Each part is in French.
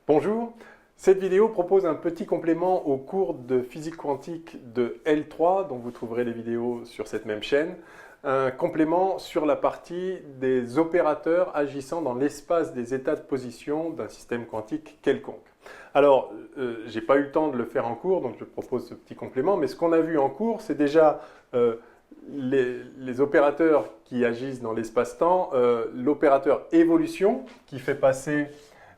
Bonjour, cette vidéo propose un petit complément au cours de physique quantique de L3, dont vous trouverez les vidéos sur cette même chaîne. Un complément sur la partie des opérateurs agissant dans l'espace des états de position d'un système quantique quelconque. Alors, je n'ai pas eu le temps de le faire en cours, donc je propose ce petit complément, mais ce qu'on a vu en cours, c'est déjà les opérateurs qui agissent dans l'espace-temps, l'opérateur évolution qui fait passer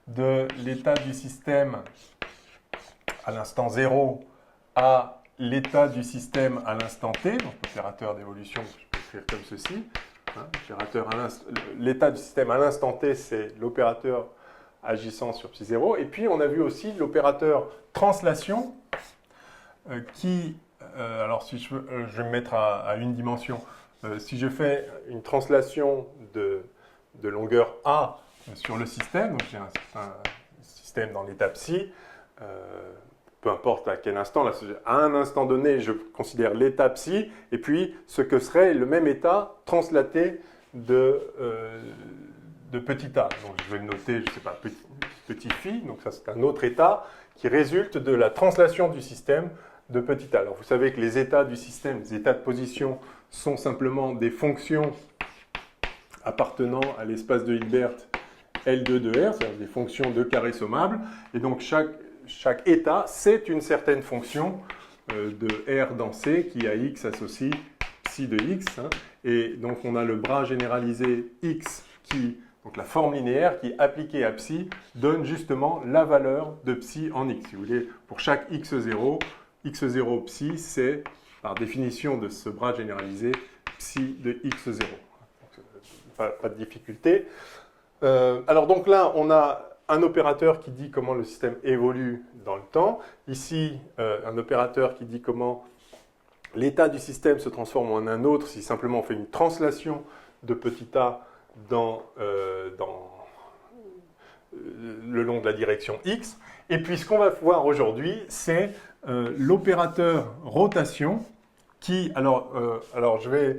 de l'état du système à l'instant 0 à l'état du système à l'instant t, donc l'opérateur d'évolution, je peux écrire comme ceci. L'état du système à l'instant t, c'est l'opérateur agissant sur psi 0. Et puis, on a vu aussi l'opérateur translation qui, alors si je vais me mettre à une dimension. Si je fais une translation de longueur A sur le système, donc j'ai un système dans l'état psi, peu importe à quel instant, là, à un instant donné, je considère l'état psi, et puis ce que serait le même état translaté de petit a. Donc je vais le noter, je ne sais pas, petit phi, donc ça c'est un autre état qui résulte de la translation du système de petit a. Alors vous savez que les états du système, les états de position, sont simplement des fonctions appartenant à l'espace de Hilbert L2 de R, c'est-à-dire des fonctions de carré sommables, et donc chaque état, c'est une certaine fonction de R dans C qui à X associe psi de X, et donc on a le bras généralisé X qui, donc la forme linéaire qui appliquée à psi donne justement la valeur de psi en X. Si vous voulez, pour chaque X0 psi, c'est par définition de ce bras généralisé psi de X0. Donc, pas de difficulté. Alors donc là, on a un opérateur qui dit comment le système évolue dans le temps. Ici, un opérateur qui dit comment l'état du système se transforme en un autre si simplement on fait une translation de petit a dans le long de la direction x. Et puis ce qu'on va voir aujourd'hui, c'est l'opérateur rotation qui, alors je vais,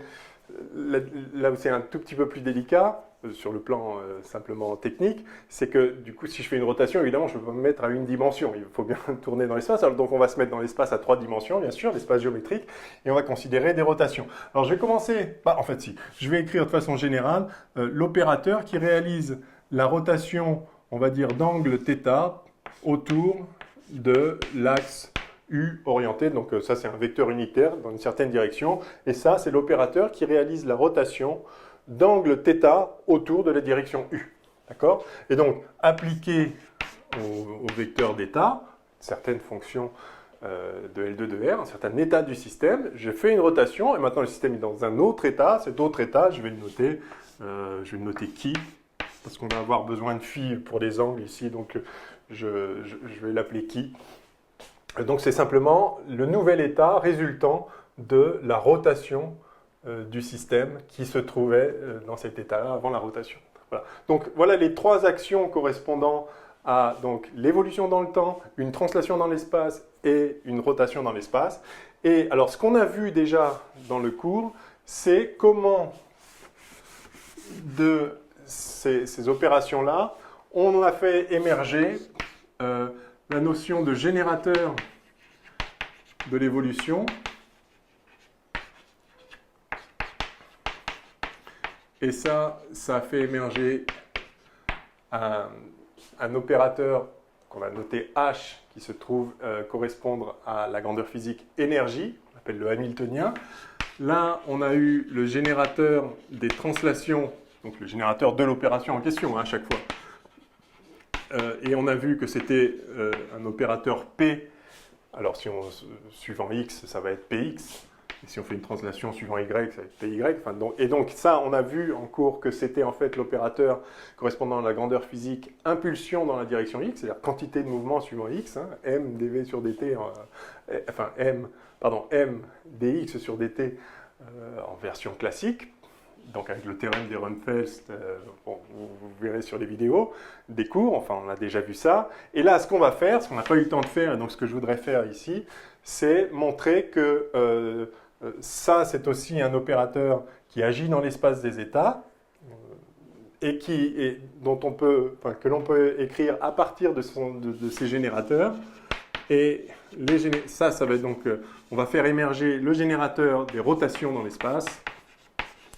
là où c'est un tout petit peu plus délicat, sur le plan simplement technique, c'est que du coup, si je fais une rotation, évidemment, je ne peux pas me mettre à une dimension. Il faut bien tourner dans l'espace. Donc, on va se mettre dans l'espace à 3 dimensions, bien sûr, l'espace géométrique, et on va considérer des rotations. Alors, je vais commencer, en fait, si, je vais écrire de façon générale l'opérateur qui réalise la rotation, on va dire, d'angle θ autour de l'axe U orienté. Donc, ça, c'est un vecteur unitaire dans une certaine direction. Et ça, c'est l'opérateur qui réalise la rotation d'angle θ autour de la direction U. D'accord? Et donc, appliqué au vecteur d'état, certaines fonctions de L2 de R, un certain état du système, je fais une rotation, et maintenant le système est dans un autre état. Cet autre état, je vais le noter qui, parce qu'on va avoir besoin de phi pour les angles ici, donc je vais l'appeler qui. Donc, c'est simplement le nouvel état résultant de la rotation du système qui se trouvait dans cet état-là avant la rotation. Voilà. Donc voilà les trois actions correspondant à l'évolution dans le temps, une translation dans l'espace et une rotation dans l'espace. Et alors ce qu'on a vu déjà dans le cours, c'est comment de ces opérations-là, on a fait émerger la notion de générateur de l'évolution. Et ça a fait émerger un opérateur qu'on va noter H, qui se trouve correspondre à la grandeur physique énergie, on appelle le hamiltonien. Là, on a eu le générateur des translations, donc le générateur de l'opération en question, à chaque fois. Et on a vu que c'était un opérateur P. Alors, suivant X, ça va être Px. Et si on fait une translation suivant Y, ça va être PY. Et donc ça, on a vu en cours que c'était en fait l'opérateur correspondant à la grandeur physique impulsion dans la direction X, c'est-à-dire quantité de mouvement suivant X, m dv sur dt, m dx sur dt en version classique. Donc avec le théorème d'Ehrenfest, vous verrez sur les vidéos des cours, enfin on a déjà vu ça. Et là, ce qu'on va faire, ce qu'on n'a pas eu le temps de faire, et donc ce que je voudrais faire ici, c'est montrer que ça, c'est aussi un opérateur qui agit dans l'espace des états, que l'on peut écrire à partir de ces générateurs. Et ça va être donc, on va faire émerger le générateur des rotations dans l'espace.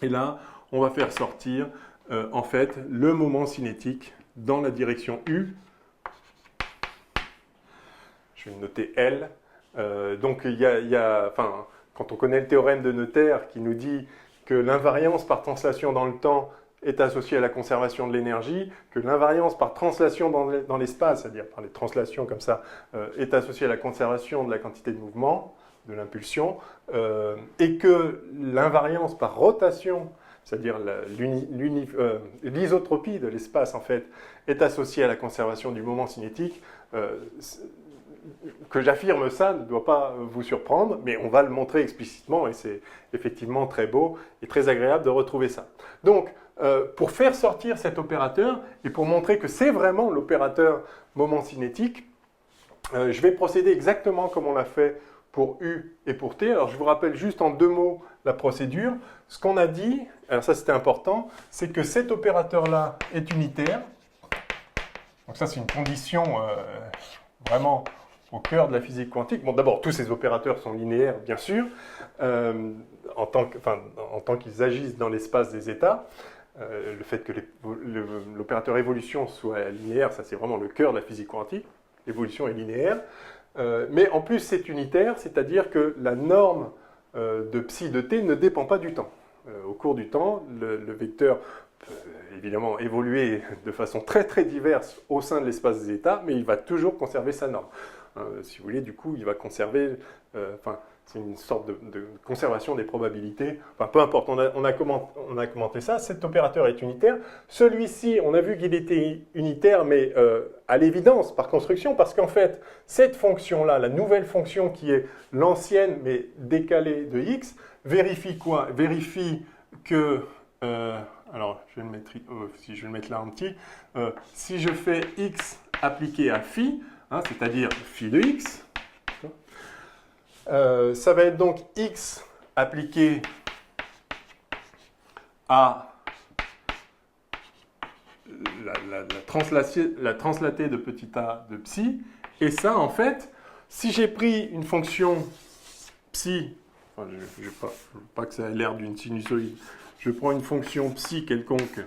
Et là, on va faire sortir, en fait, le moment cinétique dans la direction U. Je vais noter L. Donc, quand on connaît le théorème de Noether qui nous dit que l'invariance par translation dans le temps est associée à la conservation de l'énergie, que l'invariance par translation dans l'espace, c'est-à-dire par les translations comme ça, est associée à la conservation de la quantité de mouvement, de l'impulsion, et que l'invariance par rotation, c'est-à-dire l'isotropie de l'espace, en fait, est associée à la conservation du moment cinétique. Que j'affirme ça ne doit pas vous surprendre, mais on va le montrer explicitement, et c'est effectivement très beau et très agréable de retrouver ça. Donc, pour faire sortir cet opérateur, et pour montrer que c'est vraiment l'opérateur moment cinétique, je vais procéder exactement comme on l'a fait pour U et pour T. Alors, je vous rappelle juste en 2 mots la procédure. Ce qu'on a dit, alors ça c'était important, c'est que cet opérateur-là est unitaire. Donc ça, c'est une condition vraiment au cœur de la physique quantique. Bon, d'abord, tous ces opérateurs sont linéaires, bien sûr, en tant qu'ils agissent dans l'espace des états. Le fait que l'opérateur évolution soit linéaire, ça c'est vraiment le cœur de la physique quantique. L'évolution est linéaire. Mais en plus, c'est unitaire, c'est-à-dire que la norme de psi de t ne dépend pas du temps. Au cours du temps, le vecteur peut évidemment évoluer de façon très très diverse au sein de l'espace des états, mais il va toujours conserver sa norme. Si vous voulez, du coup, il va conserver... c'est une sorte de conservation des probabilités. Enfin, peu importe, on a commenté ça. Cet opérateur est unitaire. Celui-ci, on a vu qu'il était unitaire, mais à l'évidence, par construction, parce qu'en fait, cette fonction-là, la nouvelle fonction qui est l'ancienne, mais décalée de x, vérifie quoi? Vérifie que... alors, je vais le mettre là en petit. Si je fais x appliqué à phi, c'est-à-dire phi de x, ça va être donc x appliqué à la translatée de petit a de psi. Et ça, en fait, si j'ai pris une fonction psi, enfin, je ne veux pas que ça ait l'air d'une sinusoïde, je prends une fonction psi quelconque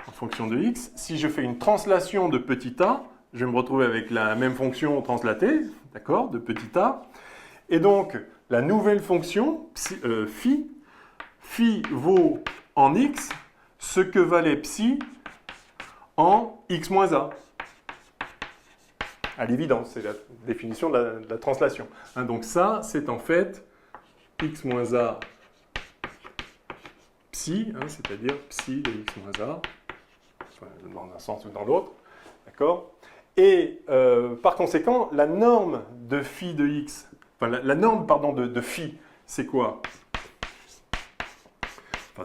en fonction de x. Si je fais une translation de petit a, je vais me retrouver avec la même fonction translatée, d'accord, de petit a. Et donc, la nouvelle fonction, phi vaut en x ce que valait psi en x moins a. À l'évidence, c'est la définition de la translation. Donc ça, c'est en fait x moins a psi, c'est-à-dire psi de x moins a, soit dans un sens ou dans l'autre, d'accord. Et par conséquent, la norme de phi de x, la norme de phi, c'est quoi?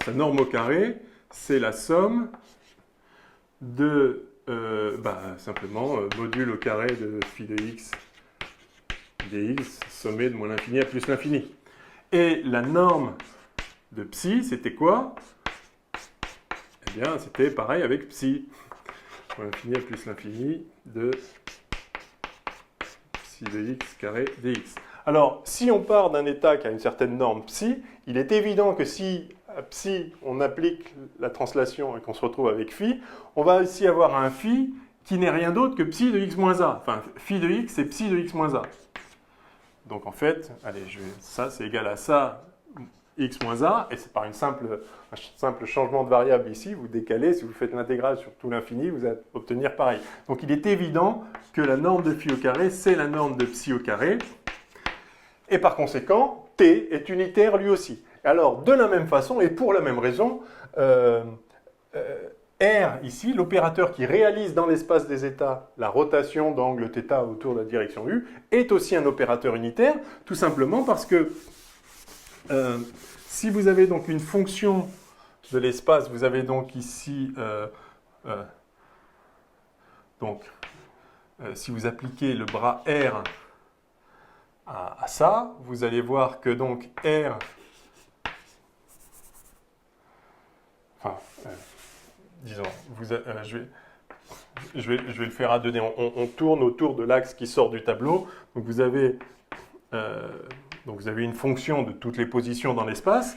Sa norme au carré, c'est la somme de simplement module au carré de phi de x dx sommé de moins l'infini à plus l'infini. Et la norme de psi, c'était quoi? Eh bien, c'était pareil avec psi. Moins l'infini à plus l'infini de psi de x carré dx. Alors, si on part d'un état qui a une certaine norme psi, il est évident que si à psi, on applique la translation et qu'on se retrouve avec phi, on va ici avoir un phi qui n'est rien d'autre que psi de x moins a. Enfin, phi de x, c'est psi de x moins a. Donc en fait, allez, ça c'est égal à ça, x moins a, et c'est par un simple changement de variable ici, vous décalez, si vous faites l'intégrale sur tout l'infini, vous allez obtenir pareil. Donc il est évident que la norme de phi au carré, c'est la norme de psi au carré, et par conséquent, t est unitaire lui aussi. Alors, de la même façon, et pour la même raison, R, ici, l'opérateur qui réalise dans l'espace des états la rotation d'angle θ autour de la direction U, est aussi un opérateur unitaire, tout simplement parce que si vous avez donc une fonction de l'espace, vous avez donc ici, si vous appliquez le bras R à ça, vous allez voir que donc R... disons, je vais le faire à 2D. On tourne autour de l'axe qui sort du tableau. Donc vous avez une fonction de toutes les positions dans l'espace.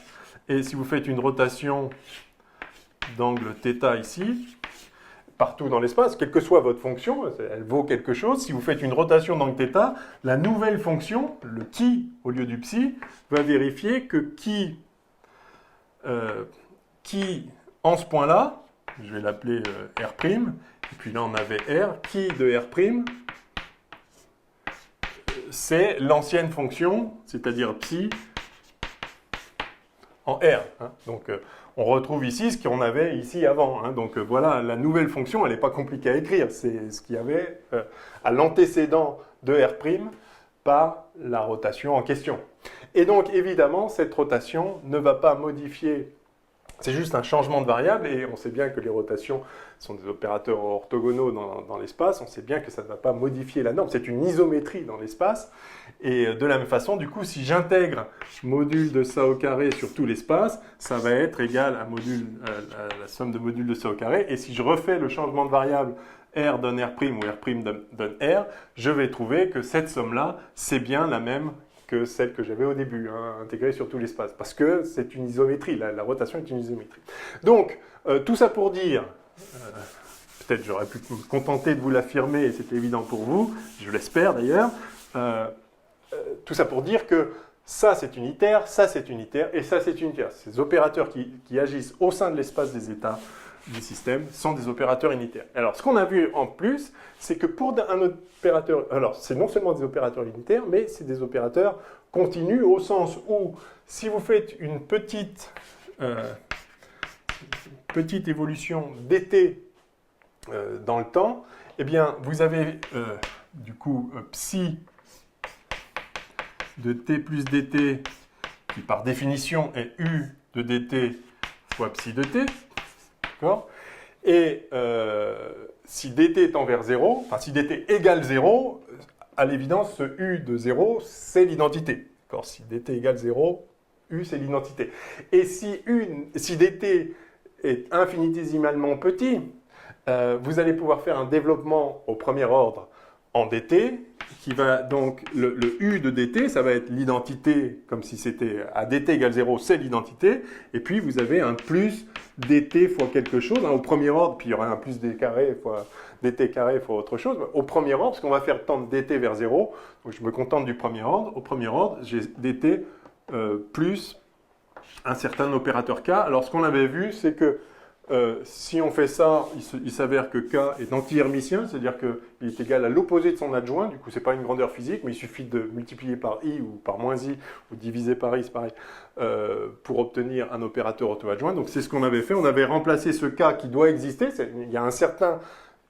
Et si vous faites une rotation d'angle θ ici, partout dans l'espace, quelle que soit votre fonction, elle vaut quelque chose. Si vous faites une rotation d'angle θ, la nouvelle fonction, le qui au lieu du psi, va vérifier que qui en ce point-là, je vais l'appeler R', et puis là on avait R, qui de R', c'est l'ancienne fonction, c'est-à-dire psi en R. Hein. Donc on retrouve ici ce qu'on avait ici avant. Hein. Donc voilà, la nouvelle fonction, elle n'est pas compliquée à écrire. C'est ce qu'il y avait à l'antécédent de R' par la rotation en question. Et donc évidemment, cette rotation ne va pas modifier. C'est juste un changement de variable et on sait bien que les rotations sont des opérateurs orthogonaux dans l'espace. On sait bien que ça ne va pas modifier la norme. C'est une isométrie dans l'espace. Et de la même façon, du coup, si j'intègre module de ça au carré sur tout l'espace, ça va être égal à la somme de modules de ça au carré. Et si je refais le changement de variable R donne R' ou R' donne R, je vais trouver que cette somme-là, c'est bien la même que celle que j'avais au début, hein, intégrée sur tout l'espace, parce que c'est une isométrie, la rotation est une isométrie. Donc, tout ça pour dire, peut-être j'aurais pu me contenter de vous l'affirmer, et c'était évident pour vous, je l'espère d'ailleurs, tout ça pour dire que ça c'est unitaire, ça c'est unitaire, et ça c'est unitaire. Ces opérateurs qui agissent au sein de l'espace des états du système sont des opérateurs unitaires. Alors, ce qu'on a vu en plus, c'est que pour un opérateur... Alors, c'est non seulement des opérateurs unitaires, mais c'est des opérateurs continus au sens où, si vous faites une petite évolution dt dans le temps, eh bien, vous avez du coup psi de t plus dt, qui par définition est u de dt fois psi de t. Et si dt tend vers 0, enfin si dt égale 0, à l'évidence, ce u de 0, c'est l'identité. Si dt égale 0, u c'est l'identité. Et si dt est infinitésimalement petit, vous allez pouvoir faire un développement au premier ordre en dt, qui va donc, le u de dt, ça va être l'identité, comme si c'était à dt égale 0, c'est l'identité, et puis vous avez un plus dt fois quelque chose, hein, au premier ordre, puis il y aura un plus dt carré fois autre chose, au premier ordre, parce qu'on va faire tendre dt vers 0, donc je me contente du premier ordre, au premier ordre, j'ai dt plus un certain opérateur k. Alors ce qu'on avait vu, c'est que si on fait ça, il s'avère que k est anti-hermitien, c'est-à-dire qu'il est égal à l'opposé de son adjoint, du coup c'est pas une grandeur physique, mais il suffit de multiplier par i ou par moins i, ou diviser par i, c'est pareil, pour obtenir un opérateur auto-adjoint. Donc c'est ce qu'on avait fait, on avait remplacé ce k qui doit exister, il y a un certain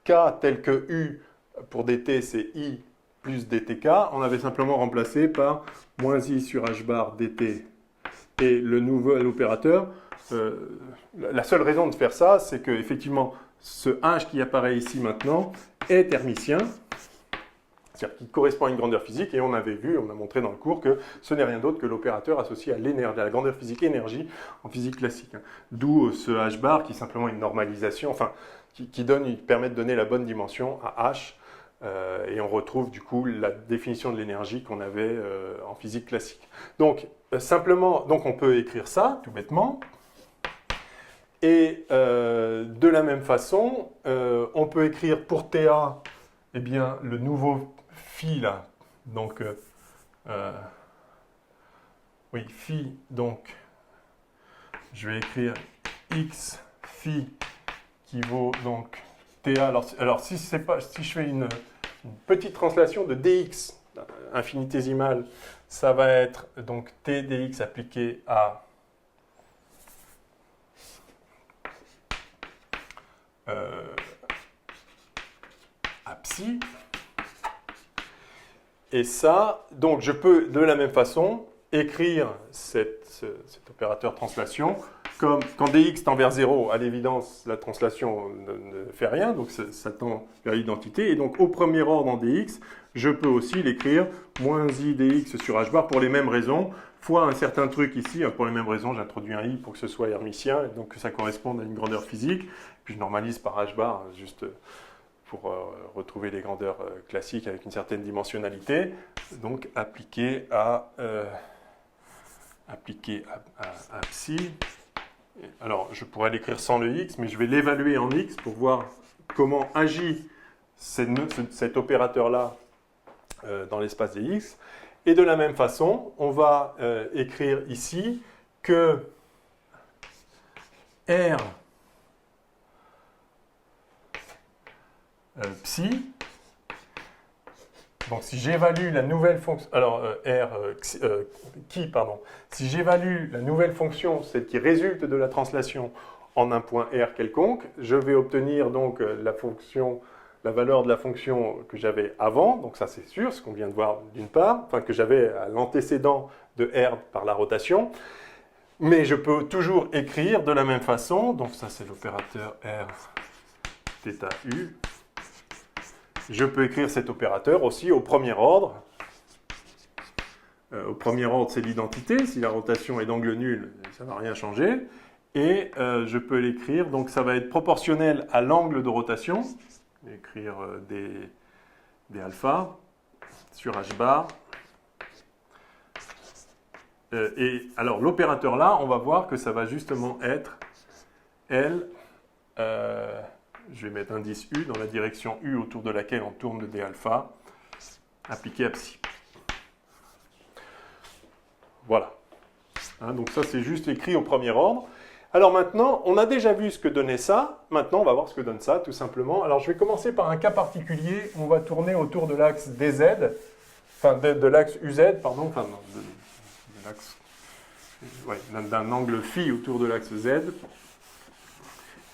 k tel que u pour dt c'est i plus dtk, on avait simplement remplacé par moins i sur h bar dt et le nouvel opérateur. La seule raison de faire ça, c'est que effectivement, ce h qui apparaît ici maintenant est hermitien, c'est-à-dire qu'il correspond à une grandeur physique, et on avait vu, on a montré dans le cours que ce n'est rien d'autre que l'opérateur associé à l'énergie, à la grandeur physique énergie en physique classique. D'où ce h bar qui est simplement une normalisation, enfin, qui permet de donner la bonne dimension à h, et on retrouve du coup la définition de l'énergie qu'on avait en physique classique. Donc, simplement, on peut écrire ça, tout bêtement. Et de la même façon, on peut écrire pour TA, eh bien, le nouveau phi là. Donc, oui, phi, donc, je vais écrire x phi qui vaut donc TA. Alors si je fais une petite translation de dx infinitésimale, ça va être donc t dx appliqué à psi. Et ça, donc je peux de la même façon écrire cet opérateur translation quand dx tend vers 0, à l'évidence, la translation ne fait rien, donc ça tend vers l'identité. Et donc, au premier ordre en dx, je peux aussi l'écrire moins i dx sur h bar pour les mêmes raisons, fois un certain truc ici. Pour les mêmes raisons, j'introduis un i pour que ce soit hermitien, donc que ça corresponde à une grandeur physique. Puis je normalise par h bar, juste pour retrouver les grandeurs classiques avec une certaine dimensionnalité. Donc, appliqué à psi. Alors, je pourrais l'écrire sans le x, mais je vais l'évaluer en x pour voir comment agit cet opérateur-là dans l'espace des x. Et de la même façon, on va écrire ici que R psi, donc si j'évalue la nouvelle fonction, alors si j'évalue la nouvelle fonction, celle qui résulte de la translation en un point R quelconque, je vais obtenir donc la valeur de la fonction que j'avais avant, donc ça c'est sûr, ce qu'on vient de voir d'une part, enfin que j'avais à l'antécédent de R par la rotation, mais je peux toujours écrire de la même façon, donc ça c'est l'opérateur R θ U. Je peux écrire cet opérateur aussi au premier ordre. Au premier ordre, c'est l'identité. Si la rotation est d'angle nul, ça ne va rien changer. Et je peux l'écrire, donc ça va être proportionnel à l'angle de rotation. Écrire des alpha sur h bar. Et alors l'opérateur là, on va voir que ça va justement être L. Je vais mettre indice U dans la direction U autour de laquelle on tourne de d alpha, appliqué à psi. Voilà. Donc ça, c'est juste écrit au premier ordre. Alors maintenant, on a déjà vu ce que donnait ça. Maintenant, on va voir ce que donne ça, tout simplement. Alors, je vais commencer par un cas particulier. On va tourner autour de l'axe DZ, enfin de l'axe UZ, pardon, enfin de l'axe, ouais, d'un angle phi autour de l'axe Z.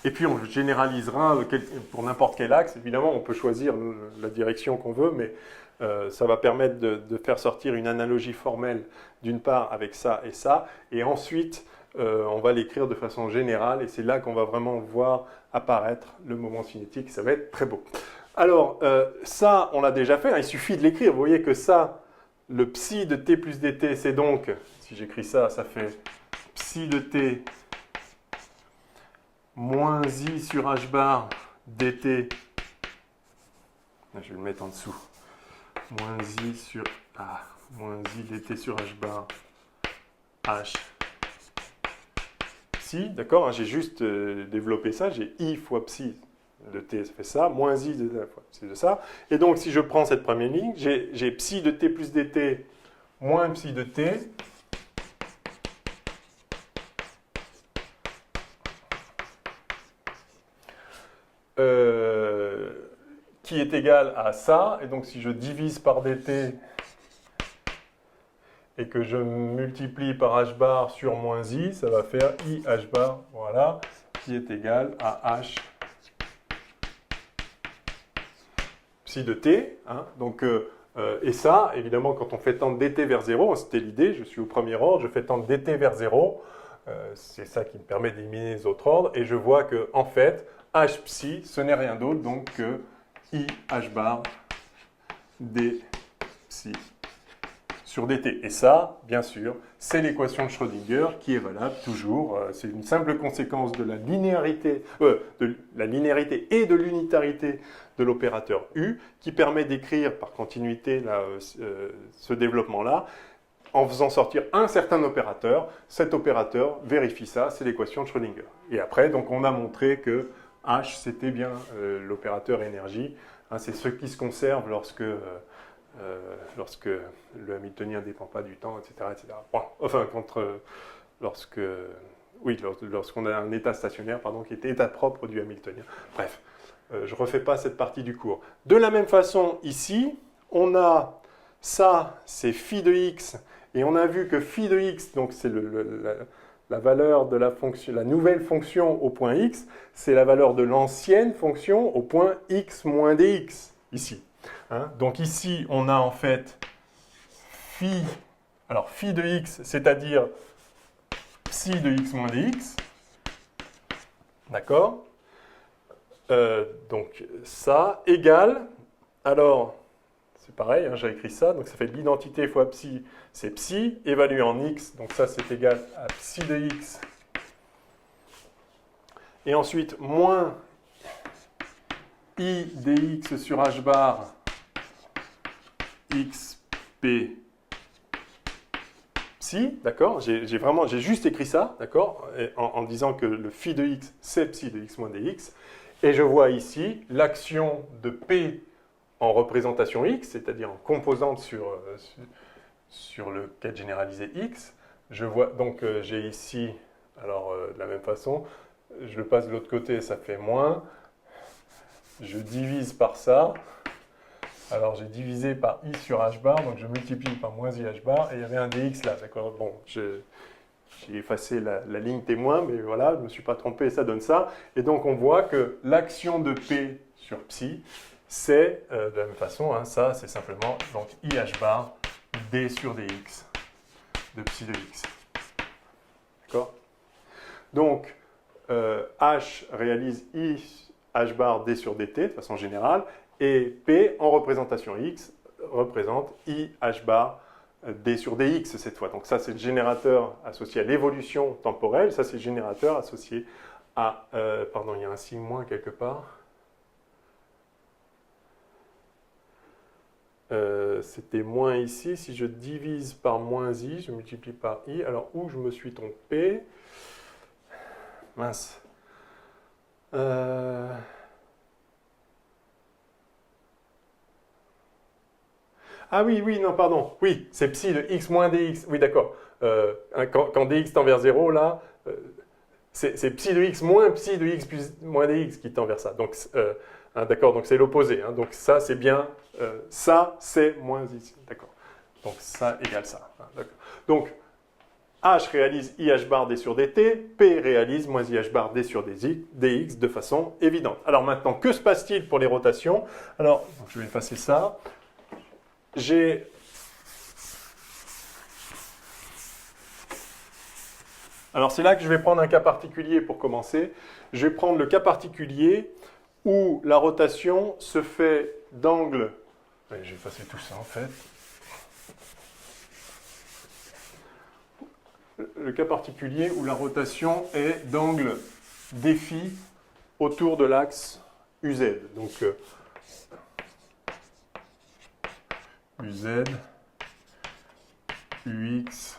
Et puis on généralisera pour n'importe quel axe. Évidemment, on peut choisir la direction qu'on veut, mais ça va permettre de faire sortir une analogie formelle d'une part avec ça, et ensuite on va l'écrire de façon générale, et c'est là qu'on va vraiment voir apparaître le moment cinétique. Ça va être très beau. Alors ça, on l'a déjà fait, hein, il suffit de l'écrire. Vous voyez que ça, le psi de t plus dt, c'est donc, si j'écris ça, ça fait psi de t moins i sur h bar dt, je vais le mettre en dessous, moins i sur moins i dt sur h bar h psi, d'accord, hein, j'ai juste développé ça, j'ai i fois psi de t, ça fait ça, moins i de fois psi de ça, et donc si je prends cette première ligne, j'ai psi de t plus dt moins psi de t, qui est égal à ça, et donc si je divise par dt et que je multiplie par h bar sur moins i, ça va faire i h bar, voilà, qui est égal à h psi de t, hein, donc, et ça, évidemment, quand on fait tendre dt vers 0, c'était l'idée, je suis au premier ordre, je fais tendre dt vers 0, c'est ça qui me permet d'éliminer les autres ordres, et je vois que, en fait, h psi, ce n'est rien d'autre donc que i h bar d psi sur dt. Et ça, bien sûr, c'est l'équation de Schrödinger qui est valable toujours. C'est une simple conséquence de la linéarité, et de l'unitarité de l'opérateur U qui permet d'écrire par continuité là, ce développement-là. En faisant sortir un certain opérateur, cet opérateur vérifie ça, c'est l'équation de Schrödinger. Et après, donc, on a montré que H, c'était bien l'opérateur énergie. Hein, c'est ce qui se conserve lorsque le hamiltonien ne dépend pas du temps, etc. etc. Bon, enfin, lorsqu'on a un état stationnaire, pardon, qui est état propre du hamiltonien. Bref, je ne refais pas cette partie du cours. De la même façon, ici, on a ça, c'est phi de x, et on a vu que phi de x, donc c'est la valeur de la fonction, la nouvelle fonction au point x, c'est la valeur de l'ancienne fonction au point x moins dx, ici. Hein, donc ici, on a en fait phi de x, c'est-à-dire psi de x moins dx, D'accord? Donc ça égale, alors c'est pareil, hein, j'ai écrit ça, donc ça fait l'identité fois psi, c'est psi, évalué en x, donc ça c'est égal à psi de x. Et ensuite, moins i dx sur h bar xp psi, d'accord? J'ai juste écrit ça, d'accord? En disant que le phi de x, c'est psi de x moins dx. Et je vois ici l'action de P en représentation x, c'est-à-dire en composante sur le quête généralisé x. Je vois, donc j'ai ici, alors de la même façon, je le passe de l'autre côté, ça fait moins. Je divise par ça. Alors j'ai divisé par i sur h bar, donc je multiplie par moins i h bar, et il y avait un dx là, d'accord? Bon, j'ai effacé la ligne témoin, mais voilà, je ne me suis pas trompé, ça donne ça. Et donc on voit que l'action de P sur psi, c'est de la même façon, hein, ça c'est simplement donc i h bar d sur dx de psi de x. D'accord? Donc h réalise i h bar d sur dt de façon générale, et P en représentation x représente i h bar d sur dx cette fois. Donc ça c'est le générateur associé à l'évolution temporelle, ça c'est le générateur associé à... pardon, il y a un signe moins quelque part. C'était moins ici, si je divise par moins i, je multiplie par i, alors où je me suis trompé? Mince. Ah oui, oui, non, pardon. Oui, c'est psi de x moins dx. Oui, d'accord. Quand dx tend vers 0, là, c'est psi de x moins psi de x plus moins dx qui tend vers ça. Donc, hein, d'accord, donc c'est l'opposé. Hein. Donc ça, c'est bien, ça, c'est moins ici. D'accord. Donc ça égale ça. Hein, d'accord. Donc, h réalise IH bar d sur dt, P réalise moins IH bar d sur dx de façon évidente. Alors maintenant, que se passe-t-il pour les rotations? Alors, je vais effacer ça. Alors c'est là que je vais prendre un cas particulier pour commencer. Je vais prendre le cas particulier où la rotation se fait d'angle... Je vais effacer tout ça en fait. Le cas particulier où la rotation est d'angle défi autour de l'axe UZ. Donc UZ, UX,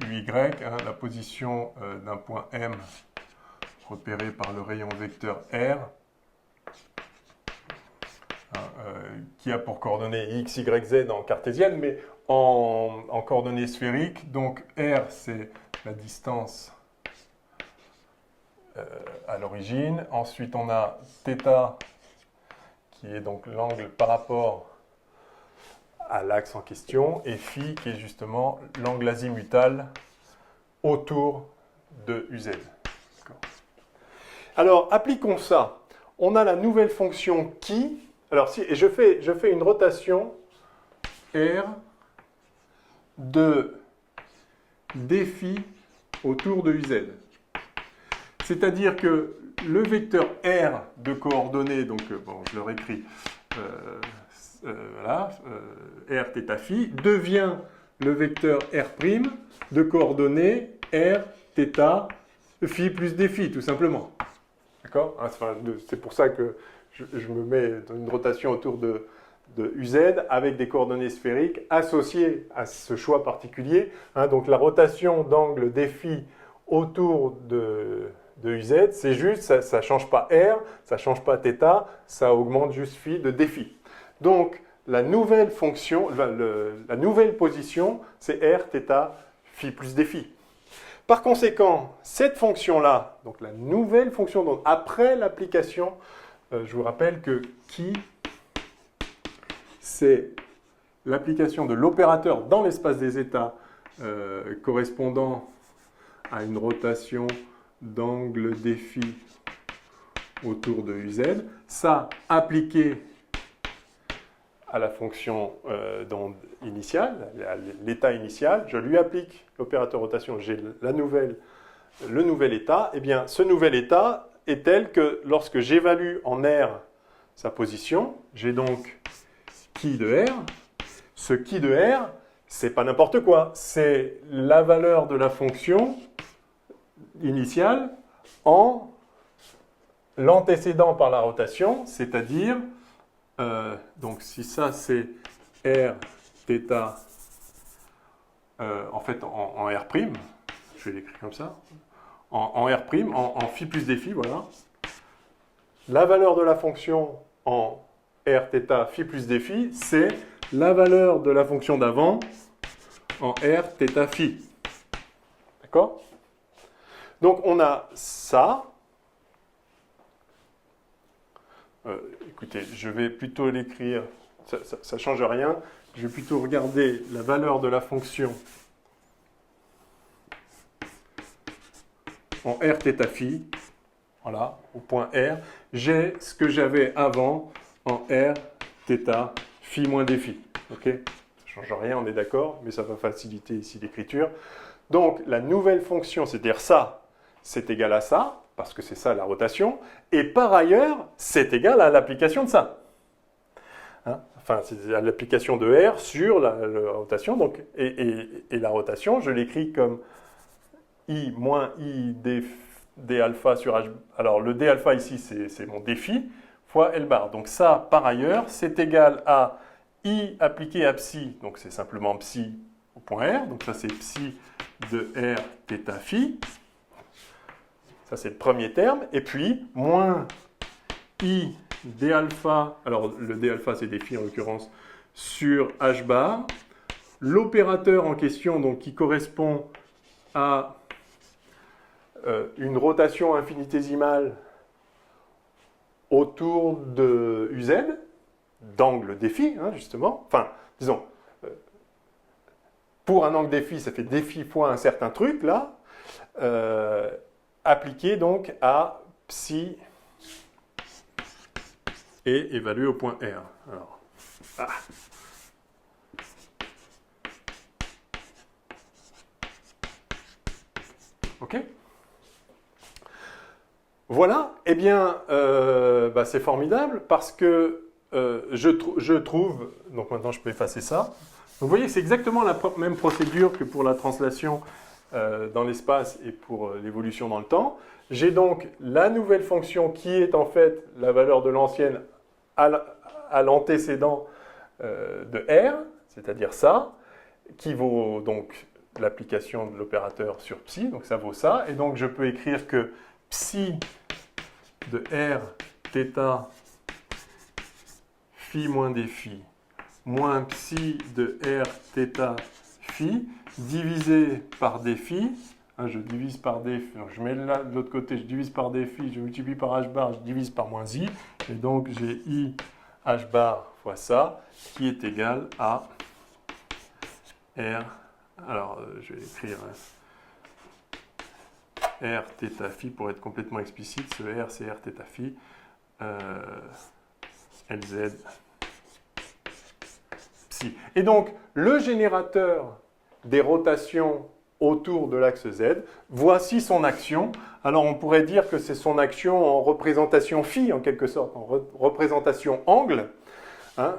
UY, hein, la position d'un point M repéré par le rayon vecteur R, hein, qui a pour coordonnées X, Y, Z en cartésienne, mais en coordonnées sphériques. Donc R, c'est la distance à l'origine. Ensuite, on a θ, qui est donc l'angle par rapport à l'axe en question, et phi, qui est justement l'angle azimutal autour de UZ. Alors, appliquons ça. On a la nouvelle fonction qui... Alors, si je fais une rotation R de dφ autour de UZ. C'est-à-dire que le vecteur R de coordonnées, donc bon, je le réécris, voilà, R θ phi, devient le vecteur R' de coordonnées R θ phi plus dφ, tout simplement. D'accord? C'est pour ça que je me mets dans une rotation autour de UZ avec des coordonnées sphériques associées à ce choix particulier. Hein, donc la rotation d'angle dφ autour de UZ, c'est juste, ça ne change pas R, ça ne change pas θ, ça augmente juste phi de dφ. Donc la nouvelle fonction, la nouvelle position, c'est R θ phi plus dφ. Par conséquent, cette fonction-là, donc la nouvelle fonction, donc après l'application, je vous rappelle que qui, c'est l'application de l'opérateur dans l'espace des états correspondant à une rotation d'angle dφ autour de UZ. Ça, appliqué à la fonction initiale, à l'état initial, je lui applique l'opérateur rotation, j'ai la nouvelle le nouvel état, eh bien, ce nouvel état est tel que lorsque j'évalue en R sa position, j'ai donc qui de R. Ce qui de R, c'est pas n'importe quoi, c'est la valeur de la fonction initiale en l'antécédent par la rotation, c'est-à-dire, donc si ça c'est R θ, en fait en R', je vais l'écrire comme ça, en R', en phi plus des phi, voilà. La valeur de la fonction en R θ phi plus des phi, c'est la valeur de la fonction d'avant en R θ phi. D'accord? Donc on a ça. Écoutez, je vais plutôt l'écrire, ça ne change rien. Je vais plutôt regarder la valeur de la fonction en R θ phi. Voilà, au point R. J'ai ce que j'avais avant en R θ phi moins des phi. Ok? Ça ne change rien, on est d'accord, mais ça va faciliter ici l'écriture. Donc la nouvelle fonction, c'est-à-dire ça, c'est égal à ça, parce que c'est ça la rotation, et par ailleurs, c'est égal à l'application de ça. Hein? Enfin, c'est à l'application de R sur la rotation, donc, et la rotation, je l'écris comme I moins I d alpha sur H. Alors le d alpha ici, c'est mon défi, fois L bar. Donc ça, par ailleurs, c'est égal à I appliqué à psi, donc c'est simplement psi au point R, donc ça c'est psi de R θ phi. Ça, c'est le premier terme. Et puis, moins I d alpha, alors le d alpha, c'est des phi en l'occurrence, sur H bar. L'opérateur en question, donc, qui correspond à une rotation infinitésimale autour de UZ, d'angle des phi, hein, justement. Enfin, disons, pour un angle des phi, ça fait des phi fois un certain truc, là. Appliqué donc à psi et évalué au point R. Alors, ok. Voilà, eh bien, c'est formidable parce que je trouve, donc maintenant je peux effacer ça. Donc, vous voyez, c'est exactement la même procédure que pour la translation dans l'espace et pour l'évolution dans le temps. J'ai donc la nouvelle fonction qui est en fait la valeur de l'ancienne à l'antécédent de R, c'est-à-dire ça, qui vaut donc l'application de l'opérateur sur psi, donc ça vaut ça. Et donc je peux écrire que psi de R θ phi moins des phi moins psi de R θ phi divisé par des phi, hein, je divise par des phi, je mets là de l'autre côté, je divise par des phi, je multiplie par h bar, je divise par moins i, et donc j'ai i h bar fois ça, qui est égal à R, alors je vais écrire R θ phi pour être complètement explicite, ce R c'est R θ phi, LZ psi. Et donc le générateur des rotations autour de l'axe Z, voici son action. Alors on pourrait dire que c'est son action en représentation phi, en quelque sorte, en représentation angle. Hein,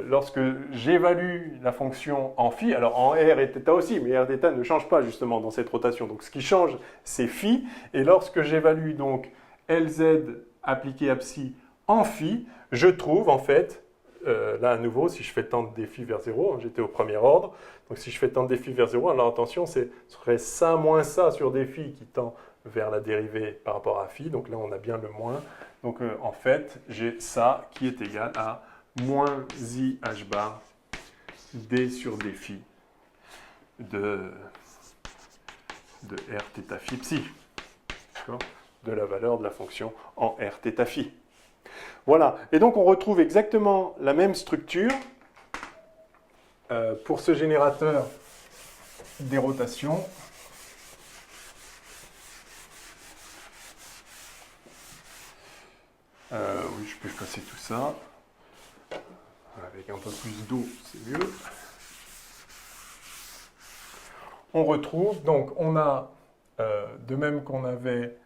lorsque j'évalue la fonction en phi, alors en R et θ aussi, mais R θ ne change pas justement dans cette rotation. Donc ce qui change, c'est phi. Et lorsque j'évalue donc LZ appliqué à psi en phi, je trouve en fait, là à nouveau, si je fais tendre des phi vers 0, hein, j'étais au premier ordre, donc si je fais tendre des phi vers 0, alors attention, ce serait ça moins ça sur des phi qui tend vers la dérivée par rapport à phi, donc là on a bien le moins. Donc en fait, j'ai ça qui est égal à moins i h bar d sur des phi de r θ phi psi, de la valeur de la fonction en r θ phi. Voilà, et donc on retrouve exactement la même structure pour ce générateur des rotations. Oui, je peux effacer tout ça. Avec un peu plus d'eau, c'est mieux. On retrouve, donc on a de même qu'on avait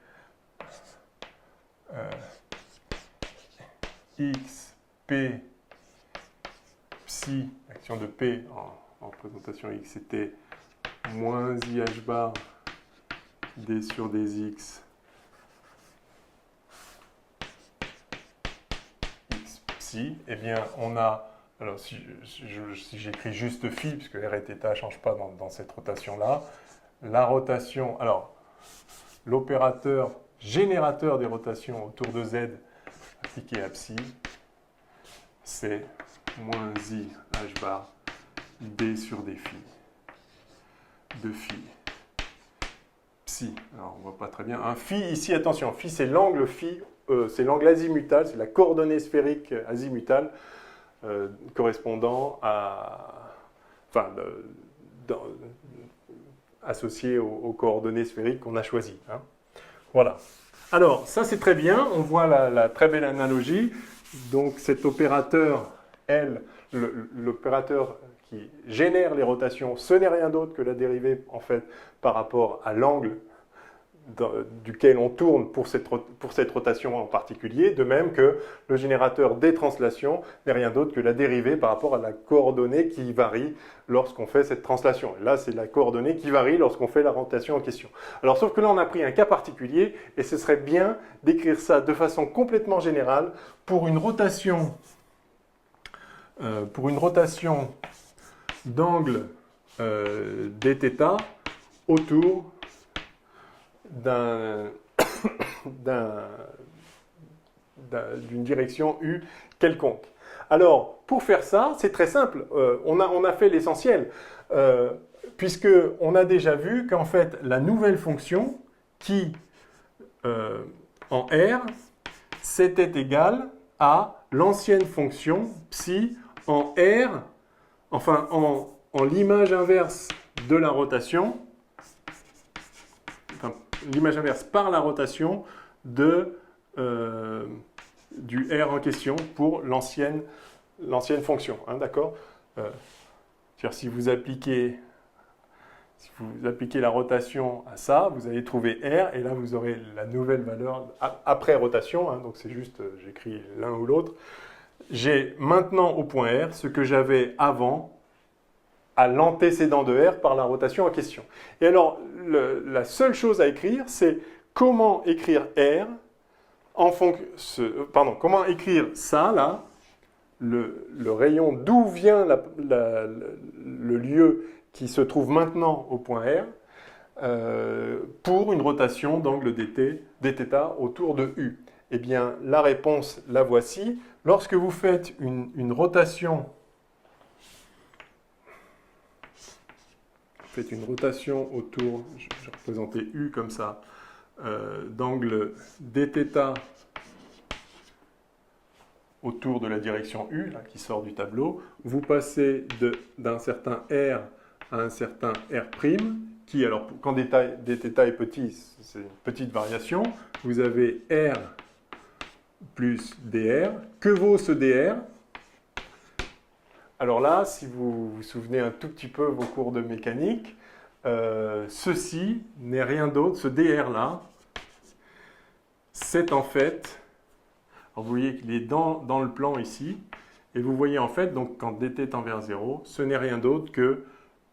x, p, psi, l'action de p en représentation x, c'était moins i h bar d sur dx x psi, eh bien on a, alors si j'écris juste phi, puisque r et θ ne changent pas dans cette rotation-là, la rotation, alors l'opérateur générateur des rotations autour de z appliqué à psi, c'est moins i h bar d sur d phi de phi psi. Alors on voit pas très bien. Un phi ici, attention, phi c'est l'angle azimutal, c'est la coordonnée sphérique azimutale correspondant à, enfin, associée aux coordonnées sphériques qu'on a choisies. Hein. Voilà. Alors, ça c'est très bien, on voit la très belle analogie. Donc cet opérateur, L, l'opérateur qui génère les rotations, ce n'est rien d'autre que la dérivée, en fait, par rapport à l'angle duquel on tourne pour cette rotation en particulier, de même que le générateur des translations n'est rien d'autre que la dérivée par rapport à la coordonnée qui varie lorsqu'on fait cette translation. Et là, c'est la coordonnée qui varie lorsqu'on fait la rotation en question. Alors, sauf que là, on a pris un cas particulier, et ce serait bien d'écrire ça de façon complètement générale pour une rotation d'angle dθ autour d'une direction U quelconque. Alors, pour faire ça, c'est très simple. On a fait l'essentiel, puisqu'on a déjà vu qu'en fait, la nouvelle fonction qui, en R, c'était égal à l'ancienne fonction psi en R, enfin, en l'image inverse de la rotation, l'image inverse par la rotation du R en question pour l'ancienne fonction. Hein, d'accord si vous appliquez la rotation à ça, vous allez trouver R, et là vous aurez la nouvelle valeur après rotation, hein, donc c'est juste, j'écris l'un ou l'autre. J'ai maintenant au point R ce que j'avais avant à l'antécédent de R par la rotation en question. Et alors, la seule chose à écrire, c'est comment écrire R comment écrire ça, là, le rayon d'où vient le lieu qui se trouve maintenant au point R, pour une rotation d'angle dθ autour de U. Eh bien, la réponse, la voici. Lorsque vous faites une rotation autour, je vais représenter U comme ça, d'angle dθ autour de la direction U, là, qui sort du tableau, vous passez d'un certain R à un certain R', qui, alors, quand dθ est petit, c'est une petite variation, vous avez R plus dr. Que vaut ce dr? Alors là, si vous vous souvenez un tout petit peu vos cours de mécanique, ceci n'est rien d'autre, ce dr-là, c'est en fait, alors vous voyez qu'il est dans le plan ici, et vous voyez en fait, donc quand dt tend vers 0, ce n'est rien d'autre que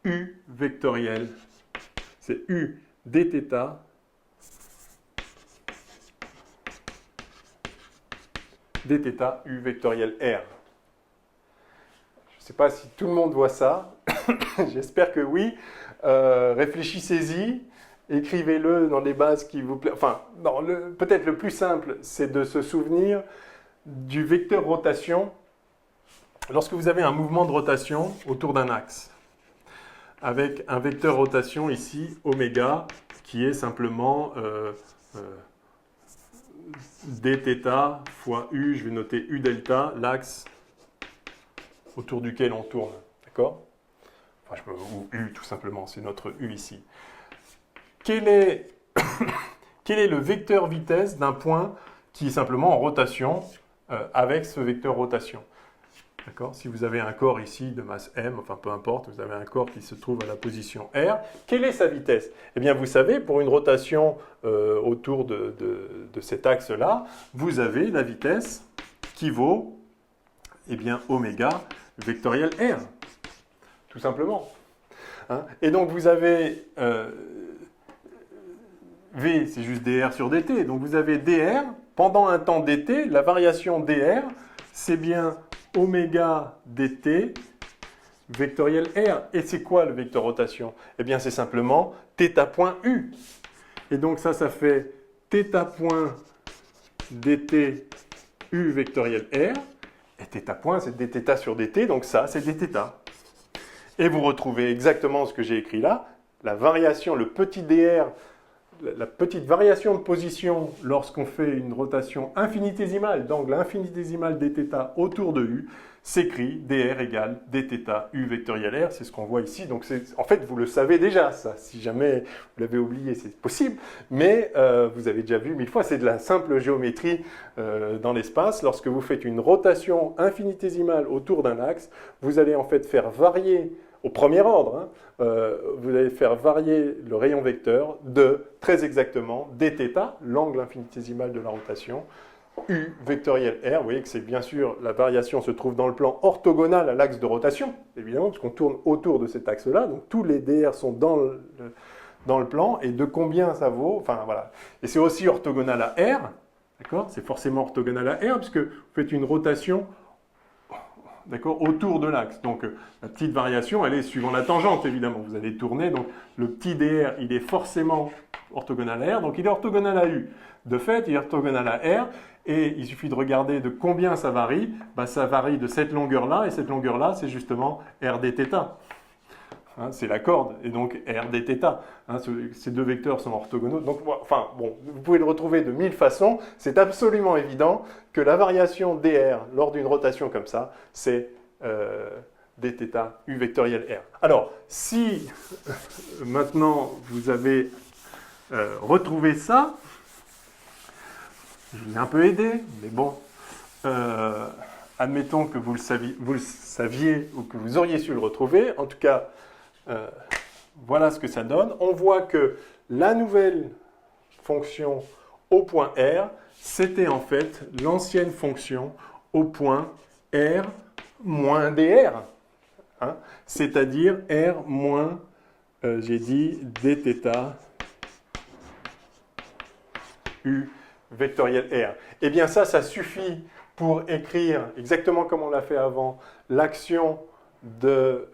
U vectoriel. C'est U dθ dθ U vectoriel R. Je ne sais pas si tout le monde voit ça, j'espère que oui. Réfléchissez-y, écrivez-le dans les bases qui vous plaisent. Enfin, peut-être le plus simple, c'est de se souvenir du vecteur rotation lorsque vous avez un mouvement de rotation autour d'un axe, avec un vecteur rotation ici, oméga, qui est simplement dθ fois U, je vais noter U delta, l'axe autour duquel on tourne, d'accord? Enfin, ou U tout simplement, c'est notre U ici. Quel est le vecteur vitesse d'un point qui est simplement en rotation avec ce vecteur rotation? D'accord? Si vous avez un corps ici de masse m, enfin peu importe, vous avez un corps qui se trouve à la position r, quelle est sa vitesse? Eh bien, vous savez, pour une rotation autour de cet axe-là, vous avez la vitesse qui vaut, eh bien, oméga vectoriel r, tout simplement. Hein? Et donc, vous avez v, c'est juste dr sur dt, donc vous avez dr, pendant un temps dt, la variation dr, c'est bien oméga dt vectoriel r. Et c'est quoi le vecteur rotation? Eh bien, c'est simplement θ point u. Et donc ça fait θ point dt u vectoriel r. Et θ point, c'est dθ sur dt, donc ça, c'est dθ. Et vous retrouvez exactement ce que j'ai écrit là, la variation, le petit dr, la petite variation de position lorsqu'on fait une rotation infinitésimale, d'angle infinitésimal dθ autour de u, s'écrit dr égale dθ u vectoriel r, c'est ce qu'on voit ici. Donc en fait, vous le savez déjà, ça. Si jamais vous l'avez oublié, c'est possible, mais vous avez déjà vu 1000 fois, c'est de la simple géométrie dans l'espace. Lorsque vous faites une rotation infinitésimale autour d'un axe, vous allez en fait faire varier, au premier ordre, hein, vous allez faire varier le rayon vecteur de, très exactement, dθ, l'angle infinitésimal de la rotation, u vectoriel r. Vous voyez que c'est bien sûr, la variation se trouve dans le plan orthogonal à l'axe de rotation, évidemment, parce qu'on tourne autour de cet axe-là, donc tous les dr sont dans le plan, et de combien ça vaut, enfin voilà. Et c'est aussi orthogonal à r, d'accord? C'est forcément orthogonal à r, puisque vous faites une rotation, d'accord, autour de l'axe. Donc la petite variation, elle est suivant la tangente, évidemment. Vous allez tourner, donc le petit dr, il est forcément orthogonal à r, donc il est orthogonal à u. De fait, il est orthogonal à r, et il suffit de regarder de combien ça varie. Ben, ça varie de cette longueur-là, et cette longueur-là, c'est justement r dθ. Hein, c'est la corde, et donc r dθ. Hein, ces deux vecteurs sont orthogonaux. Donc, enfin, bon, vous pouvez le retrouver de 1000 façons. C'est absolument évident que la variation dr lors d'une rotation comme ça, c'est dθ u vectoriel r. Alors, si maintenant vous avez retrouvé ça, je vous ai un peu aidé, mais bon, admettons que vous le saviez ou que vous auriez su le retrouver. En tout cas, voilà ce que ça donne. On voit que la nouvelle fonction au point R, c'était en fait l'ancienne fonction au point R moins dr. Hein, c'est-à-dire R moins, j'ai dit, dθ u vectoriel R. Eh bien ça suffit pour écrire, exactement comme on l'a fait avant, l'action de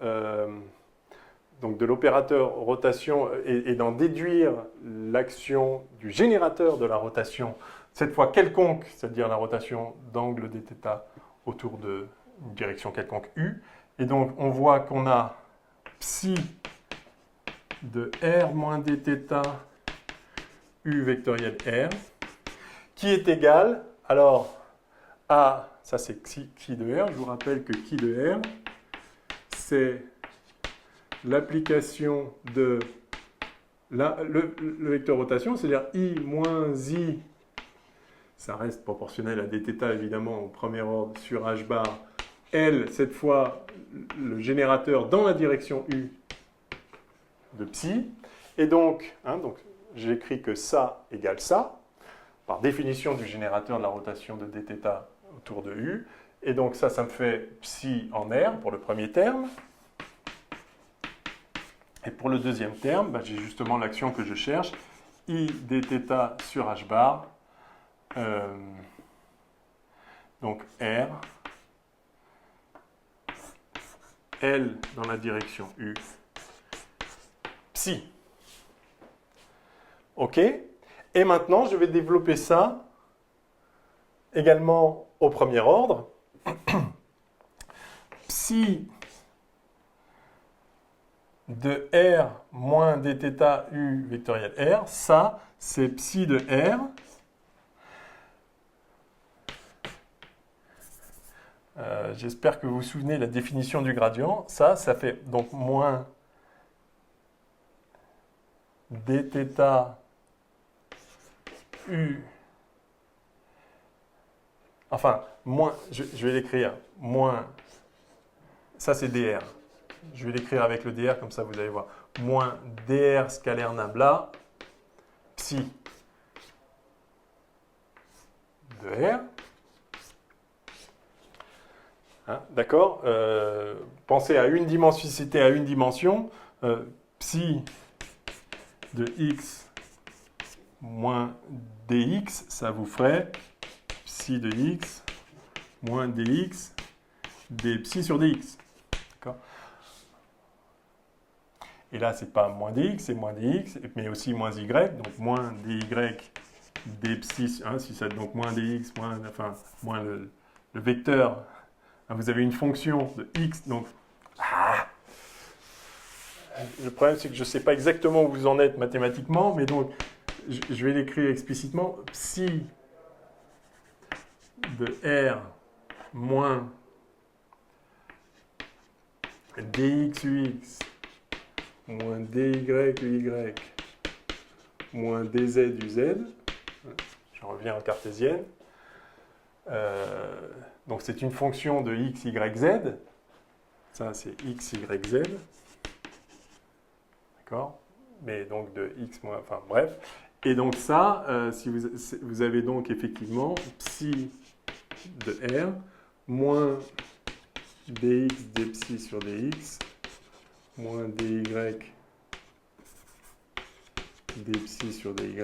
l'opérateur rotation et d'en déduire l'action du générateur de la rotation, cette fois quelconque, c'est-à-dire la rotation d'angle dθ autour d'une direction quelconque u. Et donc on voit qu'on a psi de R moins dθ u vectoriel R, qui est égal, alors, à, ça c'est chi de R, je vous rappelle que chi de R, c'est l'application de le vecteur rotation, c'est-à-dire I moins I, ça reste proportionnel à dθ évidemment au premier ordre sur h bar, L, cette fois, le générateur dans la direction U de psi, et donc j'écris que ça égale ça, par définition du générateur de la rotation de dθ autour de U. Et donc ça me fait psi en R pour le premier terme. Et pour le deuxième terme, j'ai justement l'action que je cherche, I dθ sur h bar, donc R, L dans la direction U, psi. OK? Et maintenant, je vais développer ça également au premier ordre. Psi de R moins dθ u vectoriel R, ça, c'est psi de R. J'espère que vous vous souvenez de la définition du gradient. Ça fait donc moins dθ u, enfin, moins, je vais l'écrire, moins ça c'est dr. Je vais l'écrire avec le dr, comme ça vous allez voir. Moins dr scalaire nabla, psi de r. Hein, d'accord, pensez à une dimension, si c'était à une dimension, psi de x moins dx, ça vous ferait psi de x moins dx d psi sur dx. D'accord. Et là, c'est pas moins dx, c'est moins dx, mais aussi moins y, donc moins dy d psi, hein, si ça, donc moins dx, moins le vecteur. Vous avez une fonction de x, donc... Le problème, c'est que je ne sais pas exactement où vous en êtes mathématiquement, mais donc, je vais l'écrire explicitement. Psi de r moins dx ux moins dy uy moins dz uz. Je reviens en cartésienne. Donc c'est une fonction de x, y, z. Ça c'est x, y, z. D'accord. Mais donc de x moins, enfin bref. Et donc ça, si vous avez donc effectivement psi de r moins dx d psi sur dx moins dy d psi sur dy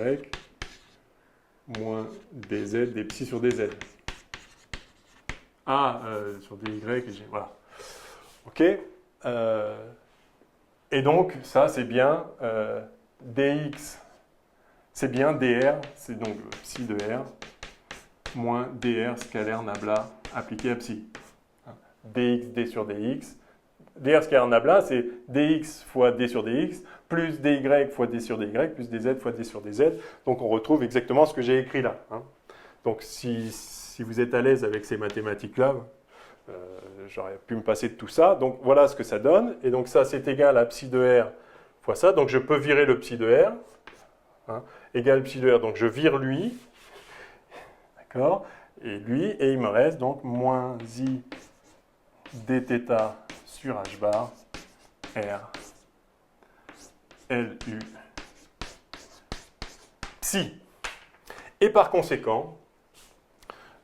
moins dz d psi sur dz. Sur dy, voilà. Ok. Et donc, ça, c'est bien dx, c'est bien dr, c'est donc psi de r, moins dr scalaire nabla appliqué à psi. Dx, d sur dx. Dr scalaire nabla, c'est dx fois d sur dx, plus dy fois d sur dy, plus dz fois d sur dz. Donc, on retrouve exactement ce que j'ai écrit là. Hein. Donc, si vous êtes à l'aise avec ces mathématiques-là, j'aurais pu me passer de tout ça. Donc, voilà ce que ça donne. Et donc, ça, c'est égal à psi de r fois ça. Donc, je peux virer le psi de r. Hein, égal psi de r. Donc, je vire lui. D'accord. Et lui. Et il me reste donc moins i dθ sur h bar r lu psi. Et par conséquent,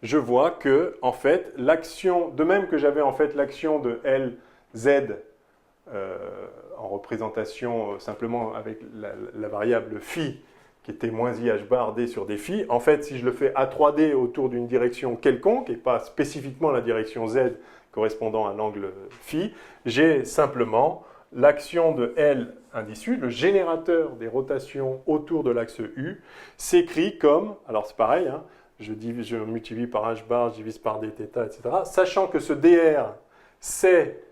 je vois que, en fait, l'action, de même que j'avais en fait l'action de Lz en représentation simplement avec la variable phi, qui était moins i h bar d sur d phi, en fait, si je le fais à 3D autour d'une direction quelconque, et pas spécifiquement la direction z correspondant à l'angle phi, j'ai simplement l'action de L indice U, le générateur des rotations autour de l'axe U, s'écrit comme, alors c'est pareil, hein, je multiplie par h bar, je divise par dθ, etc. Sachant que ce dr, c'est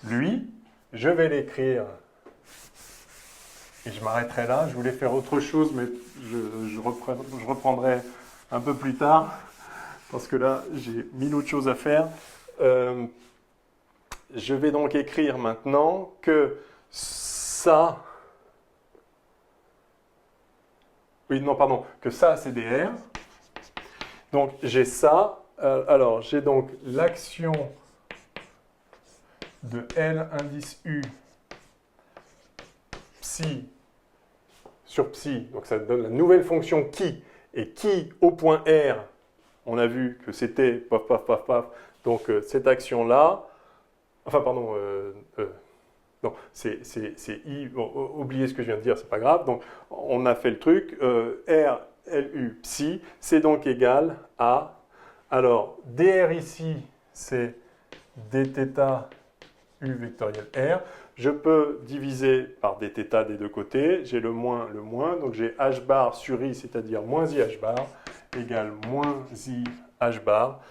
lui, je vais l'écrire, et je m'arrêterai là. Je voulais faire autre chose, mais je reprendrai un peu plus tard, parce que là, j'ai mille autres choses à faire. Je vais donc écrire maintenant que ça... Oui, non, pardon, que ça, c'est dr. Donc, j'ai ça. Alors, j'ai donc l'action de L indice U psi sur psi. Donc, ça donne la nouvelle fonction qui. Et qui, au point R, on a vu que c'était paf, paf, paf, paf. Donc, cette action-là... Enfin, pardon... non, c'est I. Bon, oubliez ce que je viens de dire, c'est pas grave. Donc, on a fait le truc. R, LU, psi, c'est donc égal à... Alors, dr ici, c'est dθ U vectoriel R. Je peux diviser par dθ des deux côtés. J'ai le moins, donc j'ai h bar sur I, c'est-à-dire moins I h bar, égale moins I h bar.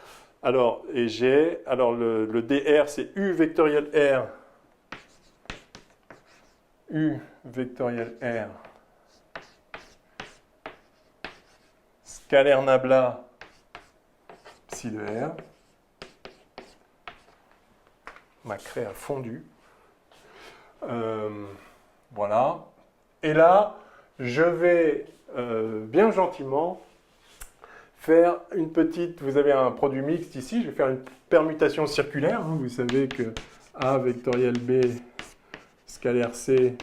Alors, et j'ai... Alors, le dr, c'est U vectoriel R. U vectoriel R. Scalaire nabla psi de R. Ma craie a fondu. Voilà. Et là, je vais bien gentiment faire une petite, vous avez un produit mixte ici, je vais faire une permutation circulaire. Hein. Vous savez que A vectoriel B scalaire C,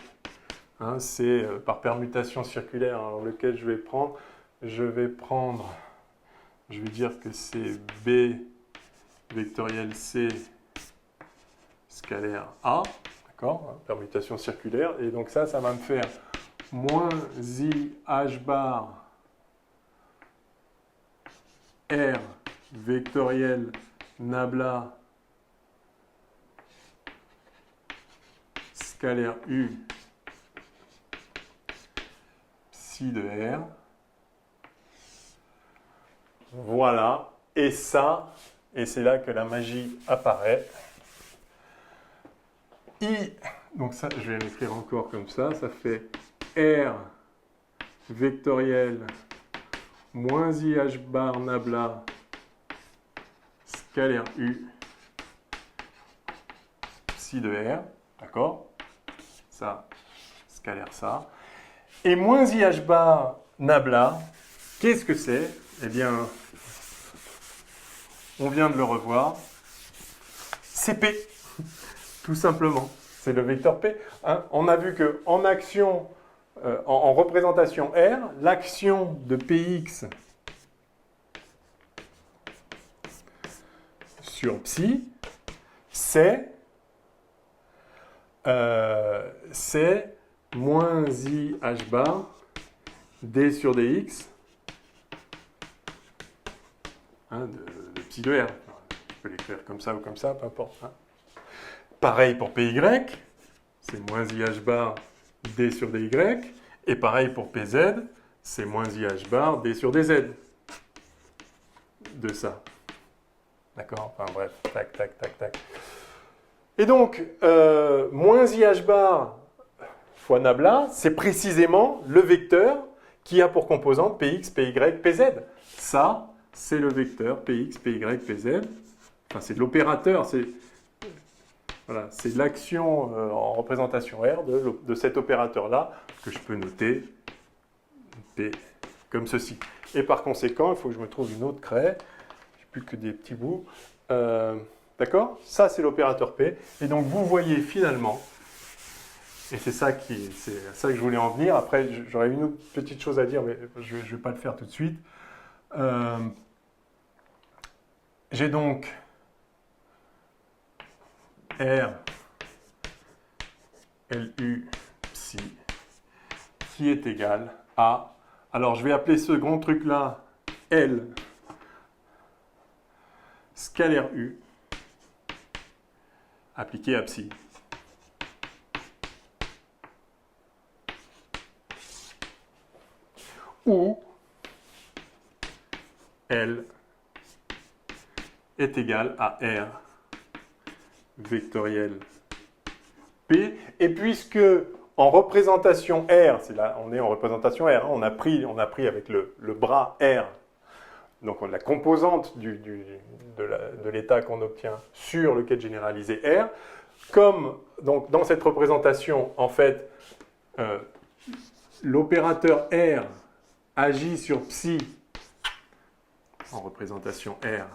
hein, c'est par permutation circulaire, alors lequel je vais prendre. Je vais dire que c'est B vectoriel C scalaire A, d'accord, permutation circulaire, et donc ça va me faire moins I H bar R vectoriel nabla scalaire U psi de R. Voilà, et ça, et c'est là que la magie apparaît. I, donc ça, je vais l'écrire encore comme ça fait R vectoriel moins IH bar nabla scalaire U psi de R, d'accord? Ça, scalaire ça. Et moins IH bar nabla, qu'est-ce que c'est? Eh bien, on vient de le revoir. C'est P, tout simplement. C'est le vecteur P. Hein. On a vu qu'en action, en représentation R, l'action de Px sur psi, c'est moins I H bar D sur dx hein, de psi de R. Je peux l'écrire comme ça ou comme ça, peu importe. Hein. Pareil pour PY, c'est moins IH bar D sur DY. Et pareil pour PZ, c'est moins IH bar D sur DZ. De ça. D'accord? Enfin bref, tac, tac, tac, tac. Et donc, moins IH bar fois nabla, c'est précisément le vecteur qui a pour composante Px, Py, Pz. Ça, c'est le vecteur Px, Py, Pz. Enfin, c'est de l'opérateur, c'est voilà, l'action en représentation R de cet opérateur-là que je peux noter P comme ceci. Et par conséquent, il faut que je me trouve une autre craie. Je n'ai plus que des petits bouts. D'accord? Ça, c'est l'opérateur P. Et donc, vous voyez finalement, et c'est ça que je voulais en venir. Après, j'aurais une autre petite chose à dire, mais je ne vais pas le faire tout de suite. J'ai donc R LU psi qui est égal à, alors je vais appeler ce grand truc là L scalaire U appliqué à psi. Où L est égal à R vectoriel P, et puisque en représentation R, c'est là, on est en représentation R, hein, on a pris avec le bras R, donc la composante de l'état qu'on obtient sur le quête généralisé R, comme donc, dans cette représentation, en fait, l'opérateur R agit sur psi en représentation R,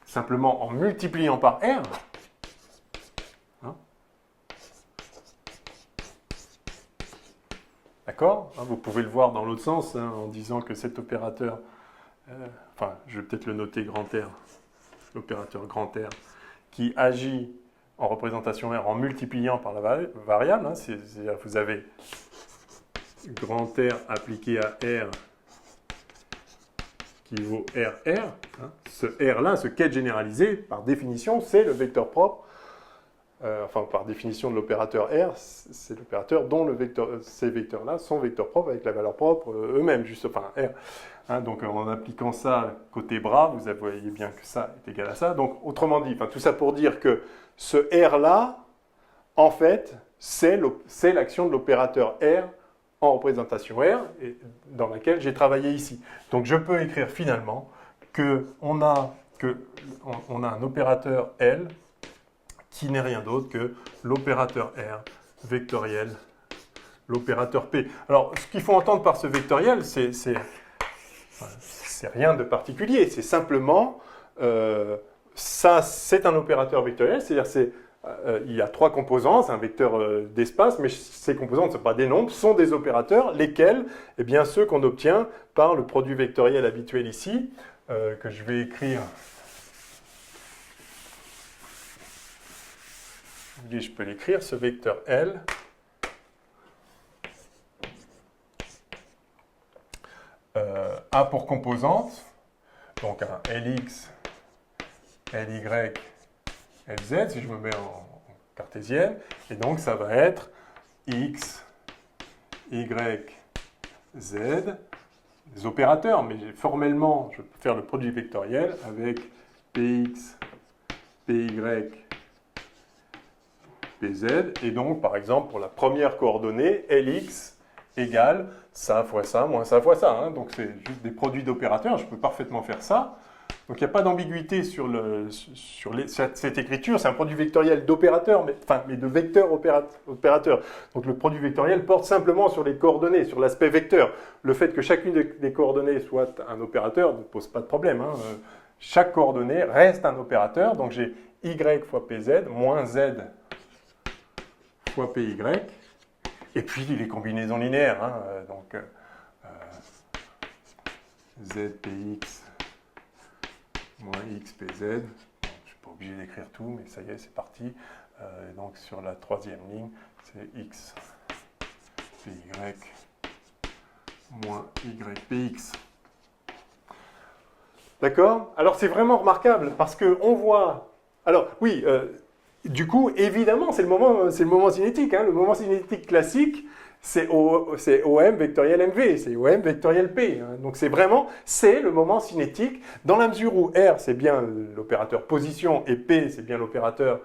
simplement en multipliant par R. Hein? D'accord? Vous pouvez le voir dans l'autre sens, hein, en disant que cet opérateur, enfin, je vais peut-être le noter grand R, l'opérateur grand R, qui agit en représentation R en multipliant par la variable, hein, c'est-à-dire que vous avez grand R appliqué à R qui vaut RR. Hein. Ce R-là, ce quête généralisé, par définition, c'est le vecteur propre. Enfin, par définition de l'opérateur R, c'est l'opérateur dont ces vecteurs-là sont vecteurs propres avec la valeur propre eux-mêmes, juste, enfin R. Hein, donc en appliquant ça côté bras, vous voyez bien que ça est égal à ça. Donc autrement dit, tout ça pour dire que ce R-là, en fait, c'est l'action de l'opérateur R en représentation R, et dans laquelle j'ai travaillé ici. Donc je peux écrire finalement qu'on a un opérateur L qui n'est rien d'autre que l'opérateur R vectoriel, l'opérateur P. Alors ce qu'il faut entendre par ce vectoriel, c'est c'est rien de particulier, c'est simplement, ça c'est un opérateur vectoriel, c'est-à-dire il y a trois composants, c'est un vecteur d'espace, mais ces composants ne sont pas des nombres, sont des opérateurs, lesquels, eh bien ceux qu'on obtient par le produit vectoriel habituel ici, que je vais écrire. Je peux l'écrire, ce vecteur L. A pour composante, donc un Lx, Ly, Lz, si je me mets en cartésienne, et donc ça va être x, y, z, des opérateurs, mais formellement, je peux faire le produit vectoriel avec px, py, pz, et donc, par exemple, pour la première coordonnée, Lx égale ça fois ça, moins ça fois ça. Hein. Donc, c'est juste des produits d'opérateurs, je peux parfaitement faire ça. Donc, il n'y a pas d'ambiguïté sur cette écriture. C'est un produit vectoriel d'opérateurs, mais de vecteurs opérateurs. Donc, le produit vectoriel porte simplement sur les coordonnées, sur l'aspect vecteur. Le fait que chacune des coordonnées soit un opérateur ne pose pas de problème. Hein. Chaque coordonnée reste un opérateur. Donc, j'ai y fois pz moins z fois py. Et puis, les combinaisons linéaires. Hein. Donc, zpx moins xpz. Je ne suis pas obligé d'écrire tout, mais ça y est, c'est parti. Donc sur la troisième ligne, c'est x py moins ypx. D'accord? Alors c'est vraiment remarquable parce qu'on voit... Alors oui, du coup, évidemment, c'est le moment cinétique. Hein. Le moment cinétique classique, c'est OM vectoriel MV, c'est OM vectoriel P. Hein. Donc c'est le moment cinétique, dans la mesure où R, c'est bien l'opérateur position, et P, c'est bien l'opérateur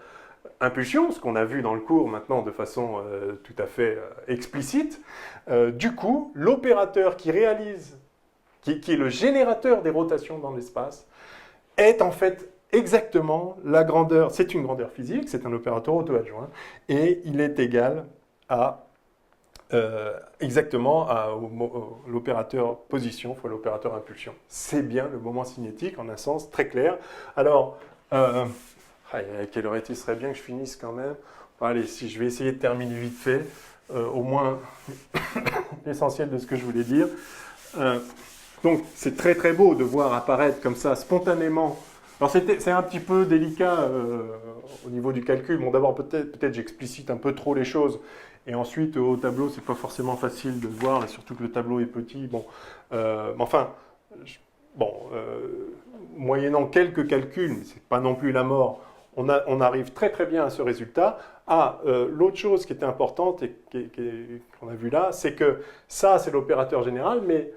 impulsion, ce qu'on a vu dans le cours maintenant de façon tout à fait explicite. Du coup, l'opérateur qui réalise, qui est le générateur des rotations dans l'espace, est en fait exactement la grandeur, c'est une grandeur physique, c'est un opérateur auto-adjoint, et il est égal à exactement à l'opérateur position fois l'opérateur impulsion. C'est bien le moment cinétique en un sens très clair. Alors, à quelle heure il serait bien que je finisse quand même. Bon, allez, si je vais essayer de terminer vite fait, au moins l'essentiel de ce que je voulais dire. Donc, c'est très très beau de voir apparaître comme ça spontanément. Alors, c'est un petit peu délicat au niveau du calcul. Bon, d'abord, peut-être j'explicite un peu trop les choses. Et ensuite, au tableau, c'est pas forcément facile de le voir, et surtout que le tableau est petit. Bon, moyennant quelques calculs, mais c'est pas non plus la mort, on arrive très très bien à ce résultat. L'autre chose qui était importante et qu'on a vu là, c'est que ça, c'est l'opérateur général, mais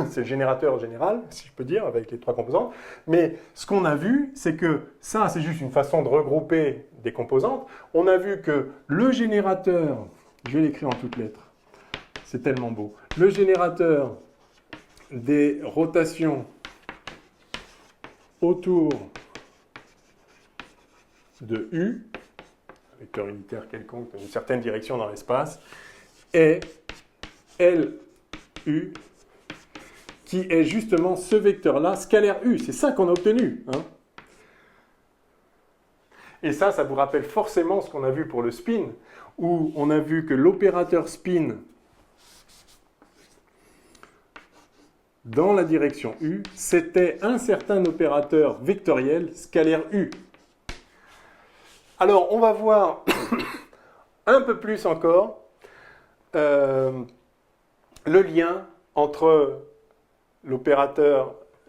c'est le générateur général, si je peux dire, avec les trois composantes. Mais ce qu'on a vu, c'est que ça, c'est juste une façon de regrouper des composantes. On a vu que le générateur, je vais l'écrire en toutes lettres, c'est tellement beau, le générateur des rotations autour de U, un vecteur unitaire quelconque dans une certaine direction dans l'espace, est LU, qui est justement ce vecteur-là, scalaire U. C'est ça qu'on a obtenu. Hein. Et ça vous rappelle forcément ce qu'on a vu pour le spin, où on a vu que l'opérateur spin dans la direction U, c'était un certain opérateur vectoriel scalaire U. Alors, on va voir un peu plus encore le lien entre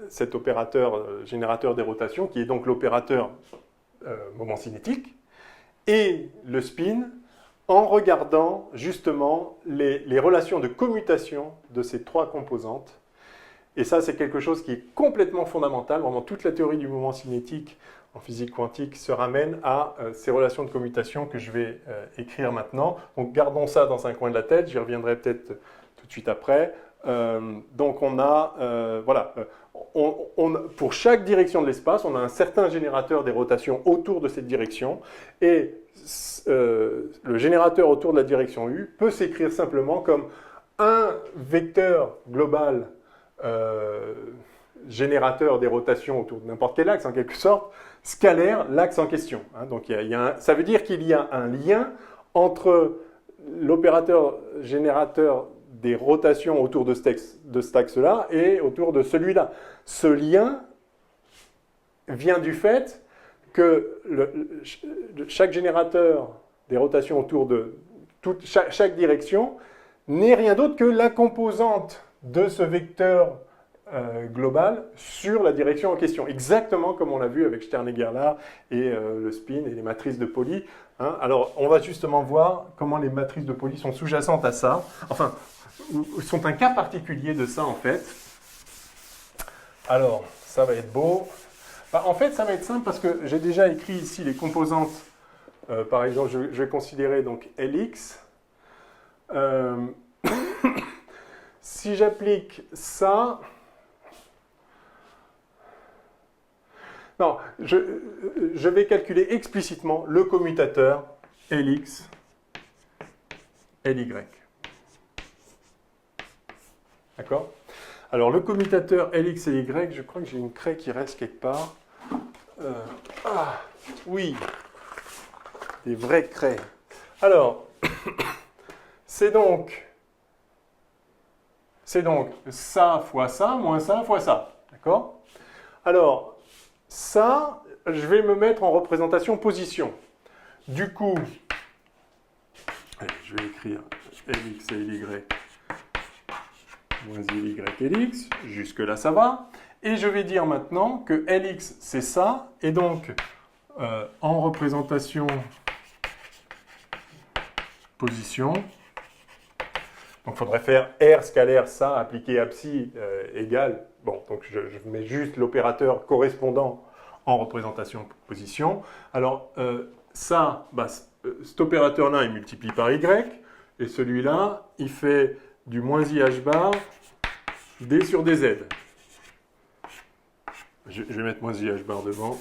cet opérateur générateur des rotations, qui est donc l'opérateur moment cinétique, et le spin, en regardant justement les relations de commutation de ces trois composantes. Et ça, c'est quelque chose qui est complètement fondamental. Vraiment, toute la théorie du moment cinétique en physique quantique se ramène à ces relations de commutation que je vais écrire maintenant. Donc, gardons ça dans un coin de la tête. J'y reviendrai peut-être tout de suite après. Donc, on a, pour chaque direction de l'espace, on a un certain générateur des rotations autour de cette direction. Et le générateur autour de la direction U peut s'écrire simplement comme un vecteur global générateur des rotations autour de n'importe quel axe, en quelque sorte, scalaire l'axe en question. Hein. Donc ça veut dire qu'il y a un lien entre l'opérateur générateur des rotations autour de cet axe-là et autour de celui-là. Ce lien vient du fait que chaque générateur des rotations autour de chaque direction n'est rien d'autre que la composante de ce vecteur global sur la direction en question, exactement comme on l'a vu avec Stern et Gerlach et le spin et les matrices de Pauli. Hein. Alors, on va justement voir comment les matrices de Pauli sont sous-jacentes à ça, enfin, sont un cas particulier de ça en fait. Alors, ça va être beau. Bah, en fait, ça va être simple parce que j'ai déjà écrit ici les composantes. Par exemple, je vais considérer donc Lx. Si j'applique ça... Non, je vais calculer explicitement le commutateur Lx, Ly. D'accord? Alors, le commutateur Lx et Y, je crois que j'ai une craie qui reste quelque part. Oui, des vraies craies. Alors, c'est donc ça fois ça, moins ça fois ça. D'accord? Alors, ça, je vais me mettre en représentation position. Du coup, allez, je vais écrire Lx et Ly moins Ly et Lx. Jusque-là, ça va. Et je vais dire maintenant que Lx, c'est ça. Et donc, en représentation position, donc il faudrait faire R scalaire ça appliqué à psi égale. Bon, donc je mets juste l'opérateur correspondant en représentation position. Alors, ça, bah, cet opérateur-là, il multiplie par Y. Et celui-là, il fait du moins IH bar D sur DZ. Je vais mettre moins IH bar devant.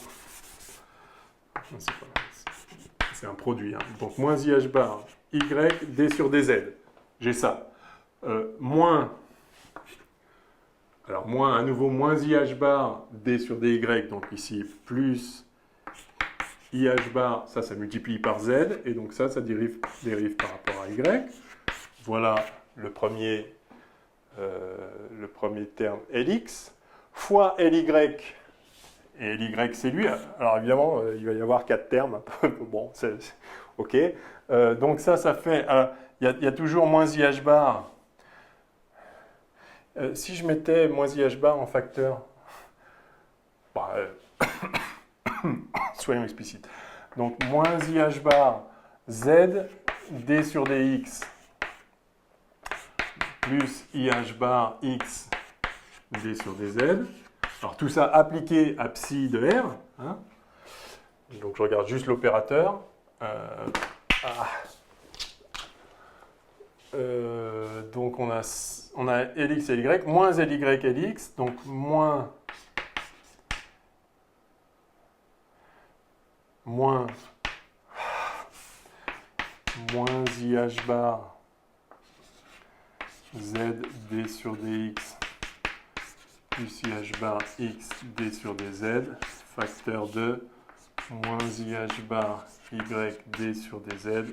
C'est un produit. Hein. Donc, moins IH bar Y D sur DZ. J'ai ça. Moins à nouveau moins IH bar D sur DY, donc ici plus IH bar, ça multiplie par Z, et donc ça dérive par rapport à Y. Voilà le premier terme Lx, fois Ly, et Ly c'est lui. Alors évidemment, il va y avoir 4 termes, bon, c'est ok. Donc ça fait, il y a toujours moins IH bar. Si je mettais moins IH bar en facteur, bah, soyons explicites. Donc moins IH bar Z D sur DX plus IH bar X D sur DZ. Alors tout ça appliqué à psi de R. Hein. Donc je regarde juste l'opérateur. Donc on a Lx et Ly, moins Ly et Lx, donc moins IH bar Z D sur Dx plus IH bar X D sur DZ, facteur de moins IH bar Y D sur DZ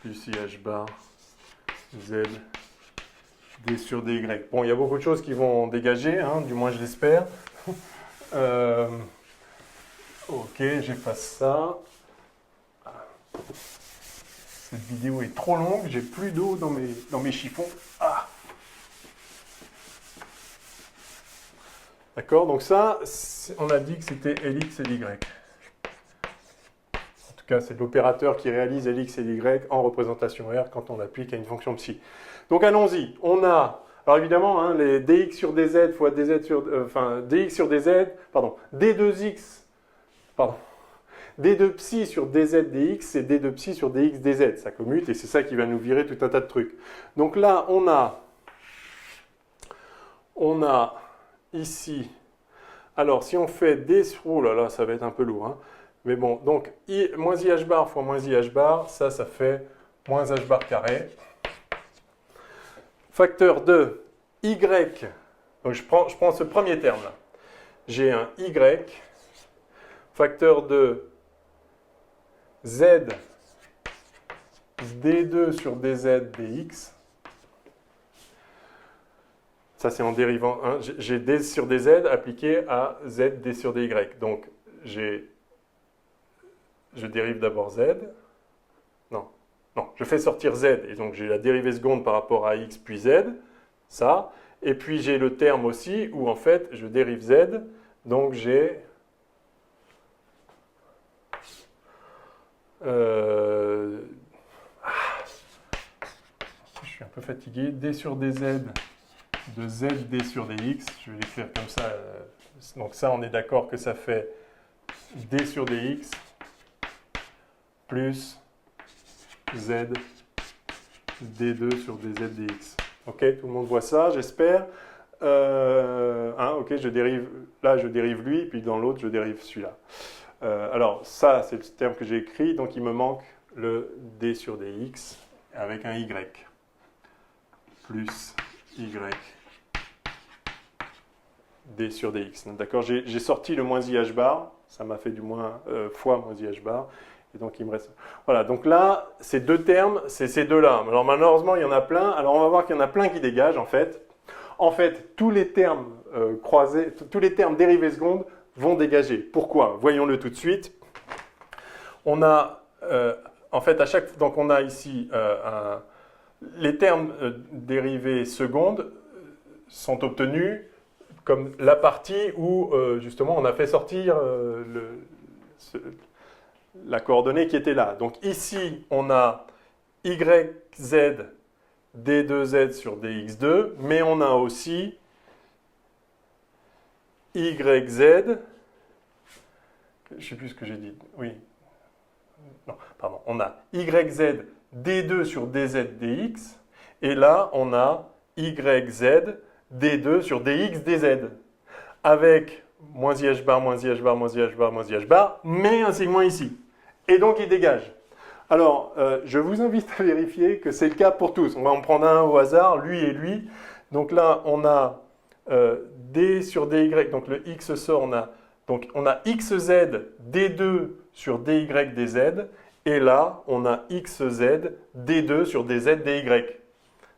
plus IH bar Z D sur DY. Bon, il y a beaucoup de choses qui vont dégager, hein, du moins je l'espère. Ok, j'efface ça. Cette vidéo est trop longue, j'ai plus d'eau dans mes chiffons. Ah. D'accord, donc ça, on a dit que c'était Lx et Ly. En tout cas, c'est l'opérateur qui réalise Lx et Ly en représentation R quand on l'applique à une fonction psi. Donc allons-y, on a, alors évidemment, hein, les dx sur dz fois dz sur, dx sur dz, pardon, d2x, pardon, d2 psi sur dz dx, c'est d2 psi sur dx dz, ça commute et c'est ça qui va nous virer tout un tas de trucs. Donc là, on a ici, alors si on fait d sur, oh là là, ça va être un peu lourd, hein, mais bon, donc moins IH bar fois moins IH bar, ça fait moins H bar carré. Facteur de y, donc je prends ce premier terme là. J'ai un y facteur de z d2 sur dz dx. Ça, c'est en dérivant. Hein, j'ai d sur dz appliqué à z d sur dy. Donc, je dérive d'abord z. Non, je fais sortir z. Et donc, j'ai la dérivée seconde par rapport à x puis z. Ça. Et puis, j'ai le terme aussi où, en fait, je dérive z. Donc, j'ai... je suis un peu fatigué. D sur dz de z d sur dx. Je vais l'écrire comme ça. Donc ça, on est d'accord que ça fait d sur dx plus z d2 sur dz dx. Ok, tout le monde voit ça, j'espère. Ok, je dérive lui, puis dans l'autre, je dérive celui-là. Alors, ça, c'est le terme que j'ai écrit, donc il me manque le d sur dx avec un y plus y d sur dx. D'accord, j'ai sorti le moins i h bar, ça m'a fait du moins fois moins i h bar, et donc il me reste... Voilà, donc là, ces deux termes, c'est ces deux-là. Alors malheureusement, il y en a plein, alors on va voir qu'il y en a plein qui dégagent en fait. En fait, tous les termes croisés, tous les termes dérivés secondes vont dégager. Pourquoi? Voyons-le tout de suite. On a, en fait, donc on a ici les termes dérivés secondes sont obtenus comme la partie où, justement, on a fait sortir la coordonnée qui était là. Donc ici, on a yz d2z sur dx2, mais on a aussi yz, je ne sais plus ce que j'ai dit, oui, non, pardon, on a yz d2 sur dz dx, et là, on a yz d2 sur dx dz, avec moins ih bar, moins ih bar, moins ih bar, moins ih bar, mais un segment ici. Et donc, il dégage. Alors, je vous invite à vérifier que c'est le cas pour tous. On va en prendre un au hasard, lui et lui. Donc là, on a d sur dy, donc le x sort, on a xz d2 sur dy dz, et là, on a xz d2 sur dz dy.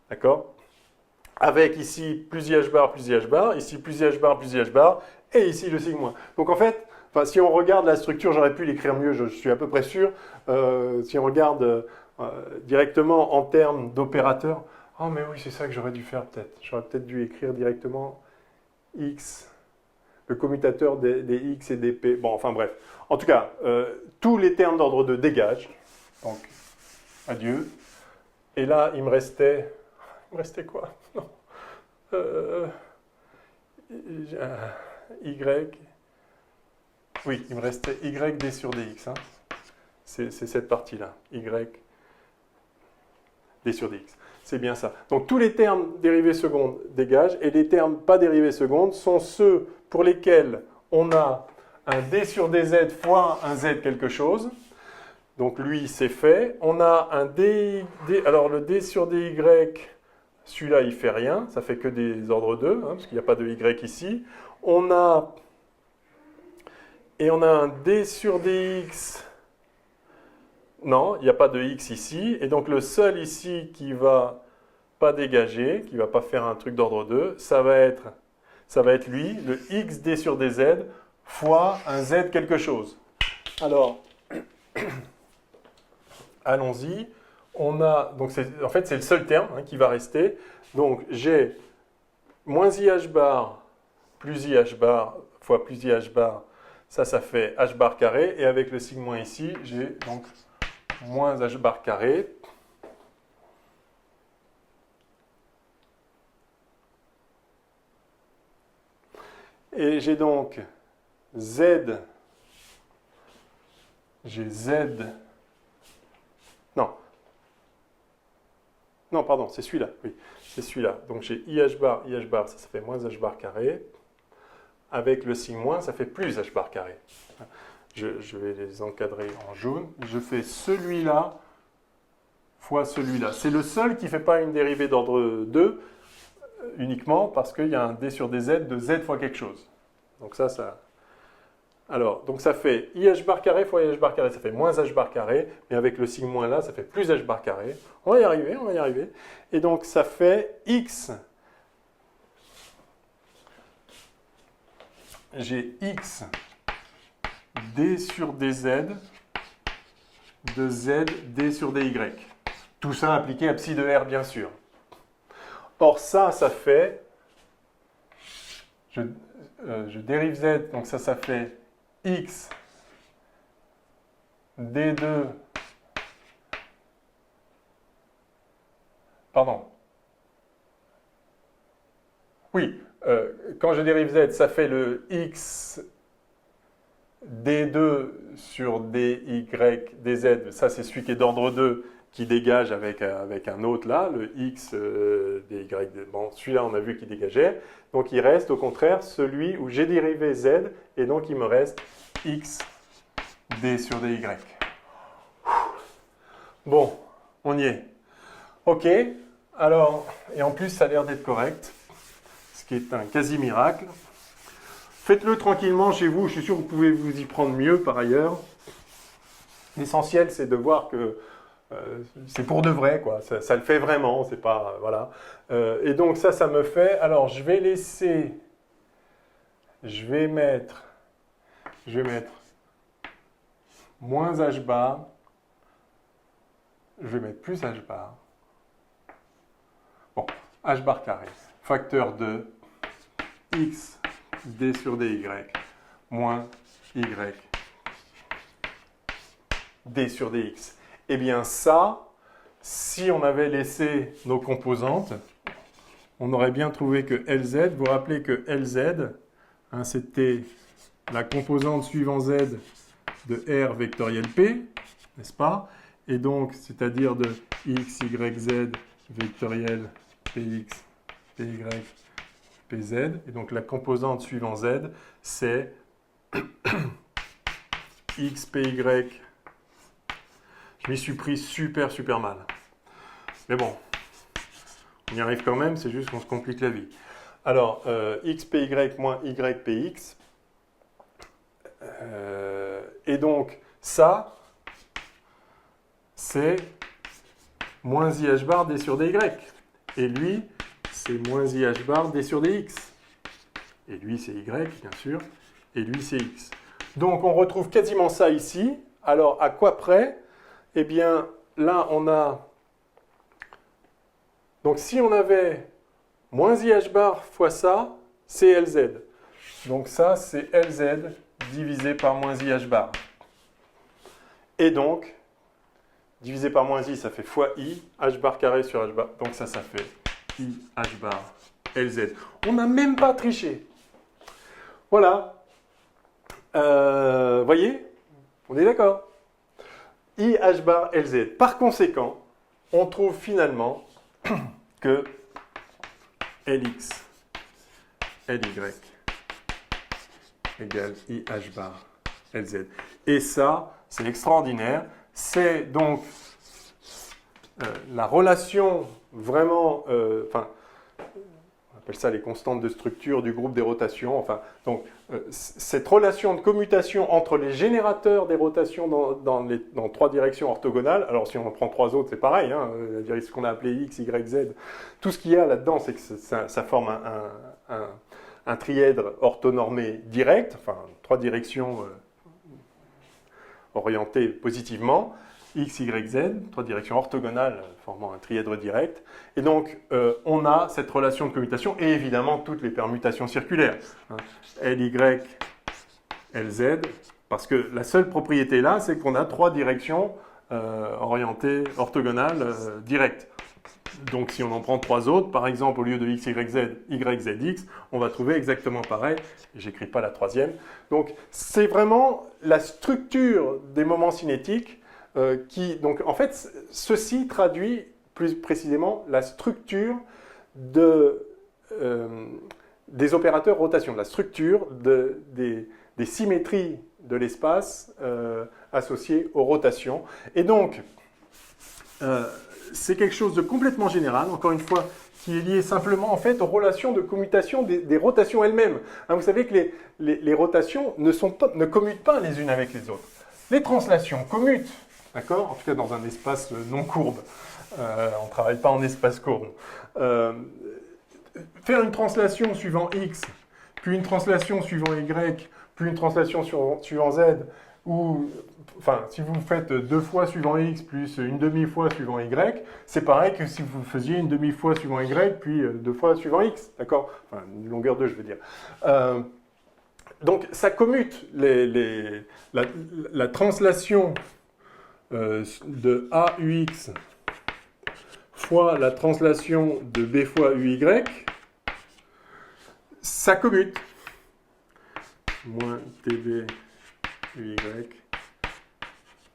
D'accord? Avec ici plus ih bar, ici plus ih bar, et ici le sigma. Donc en fait, si on regarde la structure, j'aurais pu l'écrire mieux, je suis à peu près sûr. Si on regarde directement en termes d'opérateurs, oh mais oui, c'est ça que j'aurais dû faire peut-être. J'aurais peut-être dû écrire directement x, le commutateur des x et des p. Bon, enfin bref. En tout cas, tous les termes d'ordre 2 dégagent. Donc, adieu. Et là, il me restait quoi? Non. Y. Oui, il me restait yd sur dx. Hein. C'est cette partie-là. Y d sur dx. C'est bien ça. Donc tous les termes dérivés secondes dégagent, et les termes pas dérivés secondes sont ceux pour lesquels on a un d sur dz fois un z quelque chose. Donc lui, c'est fait. On a un d, alors le d sur dy, celui-là, il ne fait rien. Ça fait que des ordres 2, hein, parce qu'il n'y a pas de y ici. On a un d sur dx. Non, il n'y a pas de x ici. Et donc le seul ici qui ne va pas dégager, qui ne va pas faire un truc d'ordre 2, ça va être lui, le x d sur dz fois un z quelque chose. Alors, allons-y. On a, donc en fait, c'est le seul terme qui va rester. Donc, j'ai moins ih bar plus ih bar fois plus ih bar. Ça fait h bar carré. Et avec le sigma ici, j'ai donc moins h bar carré. Et j'ai donc z. J'ai z. Non, pardon, c'est celui-là. Oui, c'est celui-là. Donc j'ai ih bar, ça fait moins h bar carré. Avec le signe moins, ça fait plus h bar carré. Je vais les encadrer en jaune. Je fais celui-là fois celui-là. C'est le seul qui ne fait pas une dérivée d'ordre 2. uniquement parce qu'il y a un d sur dz de z fois quelque chose. Donc ça... Alors, donc ça fait IH bar carré fois IH bar carré, ça fait moins H bar carré, mais avec le signe moins là, ça fait plus H bar carré. On va y arriver, on va y arriver. Et donc ça fait X. J'ai X d sur dz de z d sur dy. Tout ça appliqué à psi de r, bien sûr. Or ça fait... Je dérive z, donc ça fait x d2, pardon, oui, quand je dérive z, ça fait le x d2 sur dy dz, ça c'est celui qui est d'ordre 2, qui dégage avec un autre là, le x dy, bon, celui-là on a vu qu'il dégageait, donc il reste au contraire celui où j'ai dérivé z, et donc il me reste x d sur dy. Bon, on y est. Ok, alors, et en plus ça a l'air d'être correct, ce qui est un quasi-miracle. Faites-le tranquillement chez vous, je suis sûr que vous pouvez vous y prendre mieux par ailleurs. L'essentiel c'est de voir que c'est pour de vrai, quoi. Ça le fait vraiment, c'est pas... voilà. Et donc ça me fait... Alors, je vais laisser... Je vais mettre moins h bar. Je vais mettre plus h bar. Bon, h bar carré. Facteur de x d sur dy moins y d sur dx. Eh bien ça, si on avait laissé nos composantes, on aurait bien trouvé que Lz, vous vous rappelez que Lz, hein, c'était la composante suivant z de R vectoriel P, n'est-ce pas? Et donc, c'est-à-dire de x, y, z vectoriel Px, Py, Pz. Et donc la composante suivant z, c'est x, Py. Je m'y suis pris super mal. Mais bon, on y arrive quand même, c'est juste qu'on se complique la vie. Alors, x, Py moins y, Px. Et donc, ça, c'est moins IH bar d sur dy. Et lui, c'est moins IH bar d sur dx. Et lui, c'est y, bien sûr. Et lui, c'est x. Donc, on retrouve quasiment ça ici. Alors, à quoi près? Eh bien, là, on a... Donc, si on avait moins IH bar fois ça, c'est Lz. Donc, ça, c'est Lz divisé par moins IH bar. Et donc, divisé par moins I, ça fait fois I, H bar carré sur H bar. Donc, ça fait I H bar Lz. On n'a même pas triché. Voilà. Voyez? On est d'accord? I H bar Lz. Par conséquent, on trouve finalement que Lx, Ly égale I H bar Lz. Et ça, c'est extraordinaire. C'est donc la relation vraiment, on appelle ça les constantes de structure du groupe des rotations. Enfin, donc, cette relation de commutation entre les générateurs des rotations dans trois directions orthogonales. Alors, si on en prend trois autres, c'est pareil. Hein, ce qu'on a appelé x, y, z. Tout ce qu'il y a là-dedans, c'est que ça forme un trièdre orthonormé direct. Enfin, trois directions orientées positivement. X, Y, Z, trois directions orthogonales formant un trièdre direct. Et donc, on a cette relation de commutation et évidemment toutes les permutations circulaires. Hein. Ly, Lz, parce que la seule propriété là, c'est qu'on a trois directions orientées orthogonales directes. Donc, si on en prend trois autres, par exemple, au lieu de X, Y, Z, Y, Z, X, on va trouver exactement pareil. J'écris pas la troisième. Donc, c'est vraiment la structure des moments cinétiques donc, en fait, ceci traduit plus précisément la structure des opérateurs rotation, la structure des symétries de l'espace associées aux rotations. Et donc, c'est quelque chose de complètement général, encore une fois, qui est lié simplement en fait aux relations de commutation des rotations elles-mêmes. Hein, vous savez que les rotations ne commutent pas les unes avec les autres. Les translations commutent, d'accord? En tout cas dans un espace non courbe. On ne travaille pas en espace courbe. Faire une translation suivant x, puis une translation suivant y, puis une translation suivant z, ou enfin, si vous faites 2 fois suivant x plus une demi-fois suivant y, c'est pareil que si vous faisiez une demi-fois suivant y, puis 2 fois suivant x, d'accord? Enfin, une longueur 2, je veux dire. Donc, ça commute la translation de AUX fois la translation de B fois UY, ça commute. Moins TB UY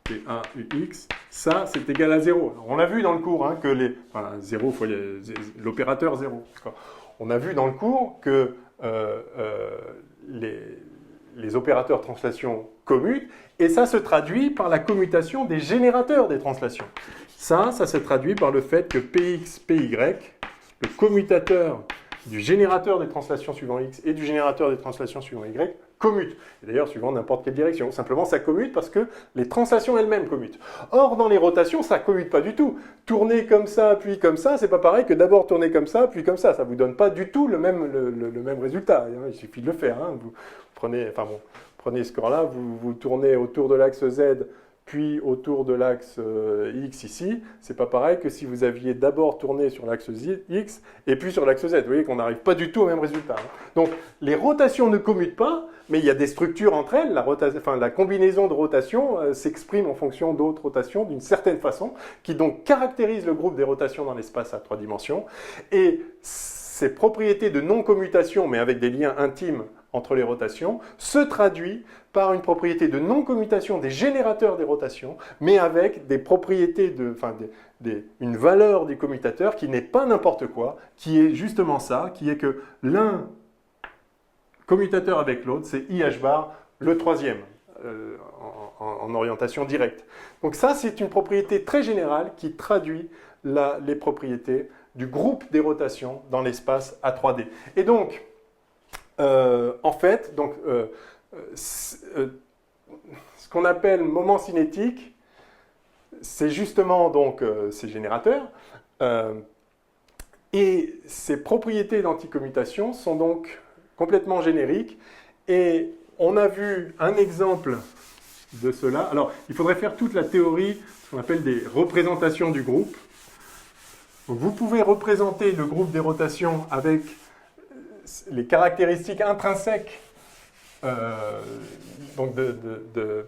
PA UX, ça c'est égal à 0. Alors, on l'a vu dans le cours hein, que 0 fois l'opérateur 0. On a vu dans le cours que les opérateurs de translation commutent et ça se traduit par la commutation des générateurs des translations. Ça se traduit par le fait que PX, PY, le commutateur du générateur des translations suivant X et du générateur des translations suivant Y commute. D'ailleurs, suivant n'importe quelle direction. Simplement, ça commute parce que les translations elles-mêmes commutent. Or, dans les rotations, ça ne commute pas du tout. Tourner comme ça, puis comme ça, c'est pas pareil que d'abord tourner comme ça, puis comme ça. Ça ne vous donne pas du tout le même résultat. Il suffit de le faire. Hein. Vous prenez ce corps-là, vous tournez autour de l'axe Z, puis autour de l'axe X ici, c'est pas pareil que si vous aviez d'abord tourné sur l'axe X et puis sur l'axe Z. Vous voyez qu'on n'arrive pas du tout au même résultat. Hein. Donc les rotations ne commutent pas, mais il y a des structures entre elles. La combinaison de rotations s'exprime en fonction d'autres rotations d'une certaine façon, qui donc caractérise le groupe des rotations dans l'espace à 3 dimensions. Et ces propriétés de non-commutation, mais avec des liens intimes entre les rotations, se traduit par une propriété de non-commutation des générateurs des rotations, mais avec des propriétés une valeur du commutateur qui n'est pas n'importe quoi, qui est justement ça, qui est que l'un commutateur avec l'autre, c'est IH bar, le troisième, en orientation directe. Donc ça, c'est une propriété très générale qui traduit les propriétés du groupe des rotations dans l'espace A3D. Et donc, en fait, ce qu'on appelle moment cinétique, c'est justement donc ces générateurs, et ces propriétés d'anticommutation sont donc complètement génériques, et on a vu un exemple de cela. Alors, il faudrait faire toute la théorie, ce qu'on appelle des représentations du groupe. Donc, vous pouvez représenter le groupe des rotations avec les caractéristiques intrinsèques donc de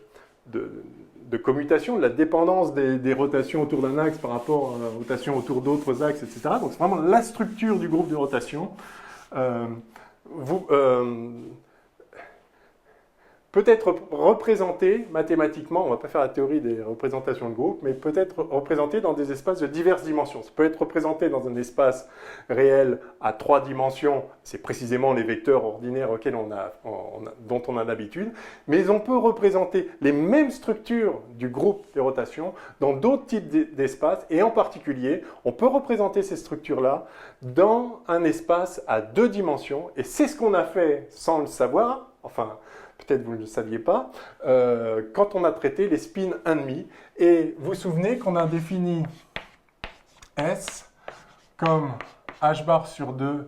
commutation, de la dépendance des rotations autour d'un axe par rapport aux rotations autour d'autres axes, etc. Donc c'est vraiment la structure du groupe de rotation. Peut-être représenté mathématiquement, on ne va pas faire la théorie des représentations de groupe, mais peut-être représenté dans des espaces de diverses dimensions. Ça peut être représenté dans un espace réel à 3 dimensions, c'est précisément les vecteurs ordinaires dont on a l'habitude, mais on peut représenter les mêmes structures du groupe des rotations dans d'autres types d'espaces, et en particulier, on peut représenter ces structures-là dans un espace à 2 dimensions, et c'est ce qu'on a fait sans le savoir, enfin, peut-être vous ne le saviez pas, quand on a traité les spins 1,5. Et vous vous souvenez qu'on a défini S comme h bar sur 2,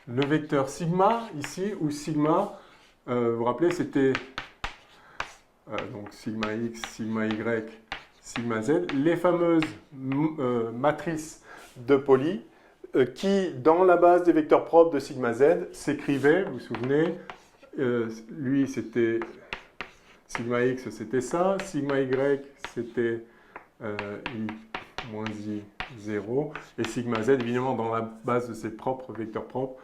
le vecteur sigma ici, où sigma, vous vous rappelez, c'était donc sigma x, sigma y, sigma z, les fameuses matrices de Pauli qui, dans la base des vecteurs propres de sigma z, s'écrivaient, vous vous souvenez, lui c'était sigma x, c'était ça, sigma y c'était i moins i 0, et sigma z évidemment dans la base de ses propres vecteurs propres,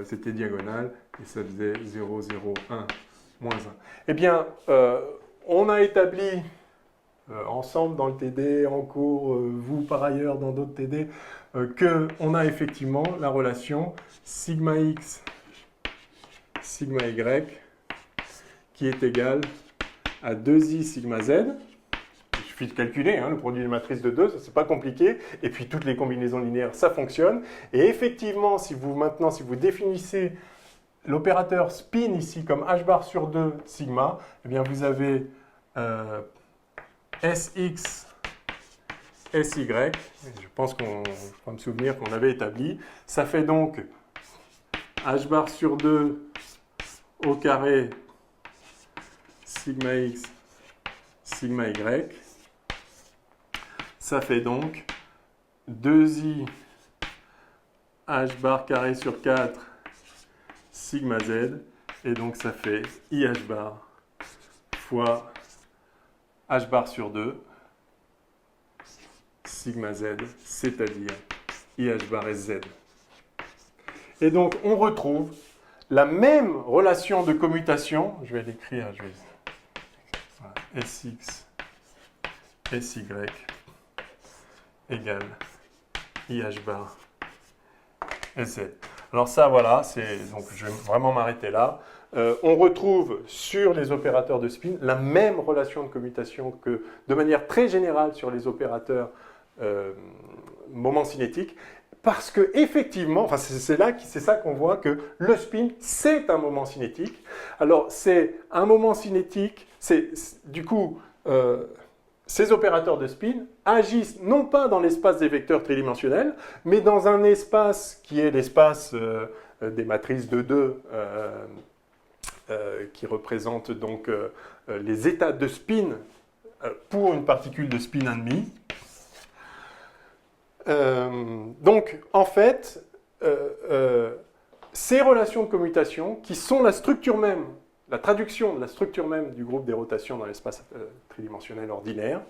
c'était diagonale, et ça faisait 0, 0, 1, moins 1. Eh bien, on a établi ensemble dans le TD, en cours, vous par ailleurs dans d'autres TD, qu'on a effectivement la relation sigma x sigma y qui est égal à 2i sigma z. Je suffit de calculer, hein, le produit des matrices de 2, ça c'est pas compliqué, et puis toutes les combinaisons linéaires, ça fonctionne. Et effectivement, si vous définissez l'opérateur spin ici comme h bar sur 2 sigma, eh bien vous avez Sx, Sy, je pense qu'on va me souvenir qu'on avait établi, ça fait donc h bar sur 2 au carré sigma x, sigma y, ça fait donc 2i h bar carré sur 4 sigma z, et donc ça fait ih bar fois h bar sur 2 sigma z, c'est-à-dire ih bar sz. Et donc on retrouve la même relation de commutation, je vais l'écrire, voilà, Sx, Sy égale ih bar sz. Alors ça, voilà, donc je vais vraiment m'arrêter là. On retrouve sur les opérateurs de spin la même relation de commutation que de manière très générale sur les opérateurs moments cinétiques, parce que effectivement, enfin c'est ça qu'on voit que le spin, c'est un moment cinétique. Alors c'est un moment cinétique, du coup, ces opérateurs de spin agissent non pas dans l'espace des vecteurs tridimensionnels, mais dans un espace qui est l'espace des matrices de 2, qui représente donc les états de spin pour une particule de spin 1,5. Donc, en fait, ces relations de commutation, qui sont la structure même, la traduction de la structure même du groupe des rotations dans l'espace tridimensionnel ordinaire,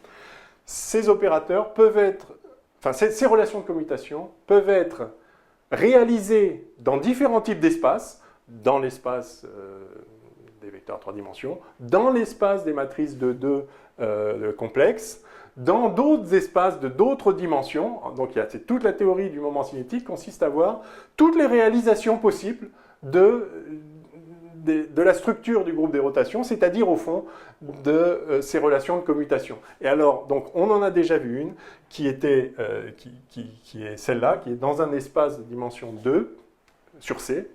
ces opérateurs peuvent être, enfin, ces relations de commutation peuvent être réalisées dans différents types d'espaces, dans l'espace des vecteurs à 3 dimensions, dans l'espace des matrices de 2 complexes, dans d'autres espaces de d'autres dimensions. Donc c'est toute la théorie du moment cinétique consiste à voir toutes les réalisations possibles de la structure du groupe des rotations, c'est-à-dire au fond de ces relations de commutation. Et alors, donc, on en a déjà vu une qui est celle-là, qui est dans un espace de dimension 2 sur C.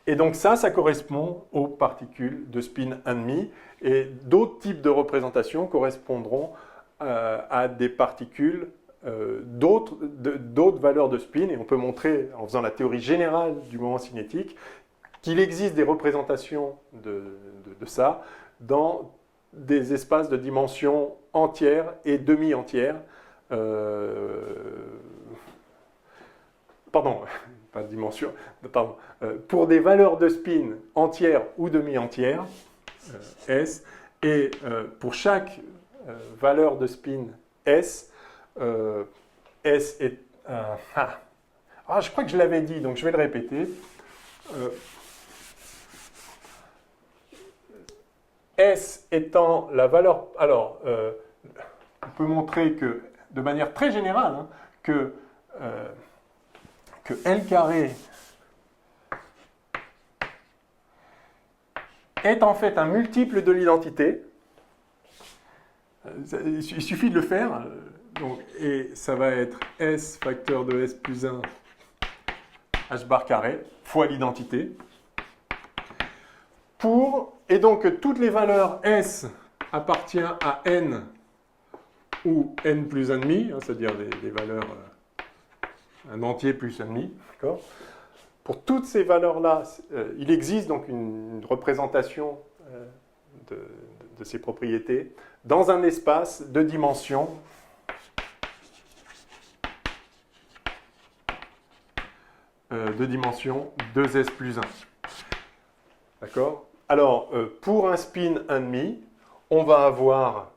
Et donc ça correspond aux particules de spin 1,5, et d'autres types de représentations correspondront à des particules d'autres valeurs de spin, et on peut montrer, en faisant la théorie générale du moment cinétique, qu'il existe des représentations de ça dans des espaces de dimension entière et demi-entière. Pardon, pas de dimension, pardon. Pour des valeurs de spin entières ou demi-entières, S, et pour chaque valeur de spin S, S est... je crois que je l'avais dit, donc je vais le répéter. S étant la valeur... Alors, on peut montrer que, de manière très générale, hein, que L carré est en fait un multiple de l'identité. Il suffit de le faire. Donc, et ça va être S facteur de S plus 1 H bar carré fois l'identité. Et donc, toutes les valeurs S appartiennent à N ou N plus 1,5, hein, c'est-à-dire des valeurs, un entier plus 1,5. D'accord ? Pour toutes ces valeurs-là, il existe donc une représentation de ces propriétés dans un espace de dimension de dimension 2S plus 1. D'accord ? Alors, pour un spin 1,5, on va avoir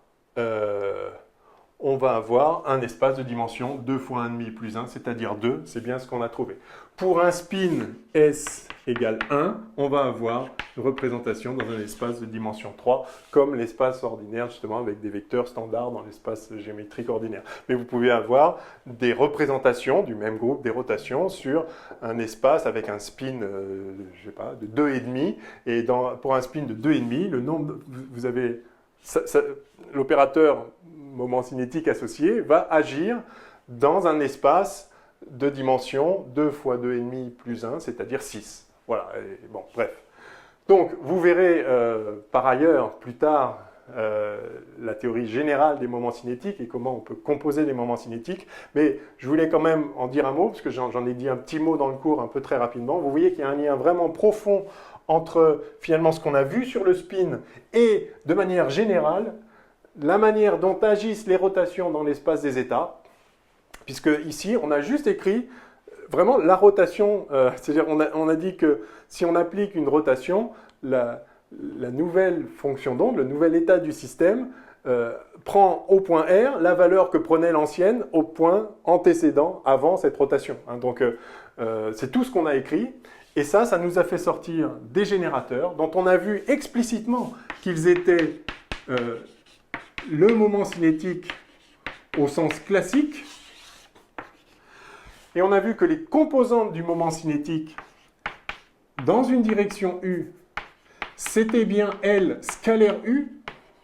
un espace de dimension 2 fois 1,5 plus 1, c'est-à-dire 2, c'est bien ce qu'on a trouvé. Pour un spin S égale 1, on va avoir une représentation dans un espace de dimension 3, comme l'espace ordinaire, justement, avec des vecteurs standards dans l'espace géométrique ordinaire. Mais vous pouvez avoir des représentations du même groupe des rotations sur un espace avec un spin, je sais pas, de 2,5, et pour un spin de 2,5, le nombre, vous avez... l'opérateur moment cinétique associé va agir dans un espace de dimension 2 fois 2,5 plus 1, c'est-à-dire 6. Voilà, et bon, bref. Donc, vous verrez par ailleurs, plus tard, la théorie générale des moments cinétiques et comment on peut composer des moments cinétiques. Mais je voulais quand même en dire un mot, parce que j'en ai dit un petit mot dans le cours un peu très rapidement. Vous voyez qu'il y a un lien vraiment profond entre finalement ce qu'on a vu sur le spin et, de manière générale, la manière dont agissent les rotations dans l'espace des états. Puisque ici, on a juste écrit vraiment la rotation, c'est-à-dire on a dit que si on applique une rotation, la nouvelle fonction d'onde, le nouvel état du système, prend au point R la valeur que prenait l'ancienne au point antécédent avant cette rotation. Hein. Donc c'est tout ce qu'on a écrit. Et ça nous a fait sortir des générateurs dont on a vu explicitement qu'ils étaient le moment cinétique au sens classique. Et on a vu que les composantes du moment cinétique dans une direction U, c'était bien L scalaire U,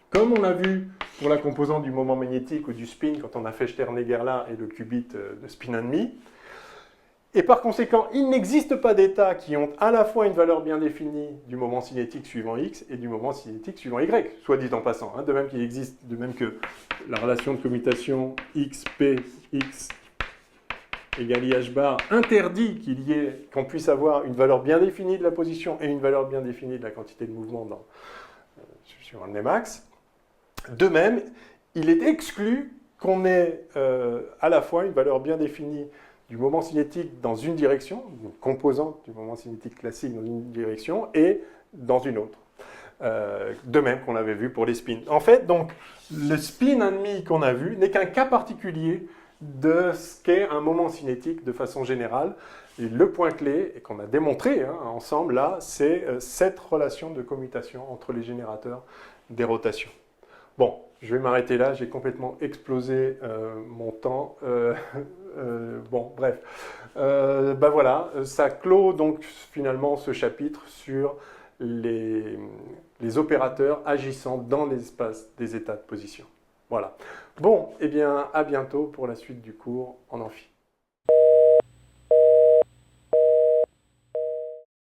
comme on l'a vu pour la composante du moment magnétique ou du spin quand on a fait Stern-Negerla et le qubit de spin 1,5. Et par conséquent, il n'existe pas d'états qui ont à la fois une valeur bien définie du moment cinétique suivant X et du moment cinétique suivant Y, soit dit en passant. Hein, de même qu'il existe, de même que la relation de commutation XP, X égale IH bar interdit qu'on puisse avoir une valeur bien définie de la position et une valeur bien définie de la quantité de mouvement sur un Emax. De même, il est exclu qu'on ait à la fois une valeur bien définie du moment cinétique dans une direction, une composante du moment cinétique classique dans une direction, et dans une autre. De même qu'on l'avait vu pour les spins. En fait, donc, le spin 1,5 qu'on a vu n'est qu'un cas particulier de ce qu'est un moment cinétique de façon générale. Et le point clé, et qu'on a démontré ensemble là, c'est cette relation de commutation entre les générateurs des rotations. Bon, je vais m'arrêter là, j'ai complètement explosé mon temps. Bon, bref. Ben voilà, ça clôt donc finalement ce chapitre sur les opérateurs agissant dans l'espace des états de position. Voilà. Bon, eh bien, à bientôt pour la suite du cours en amphi.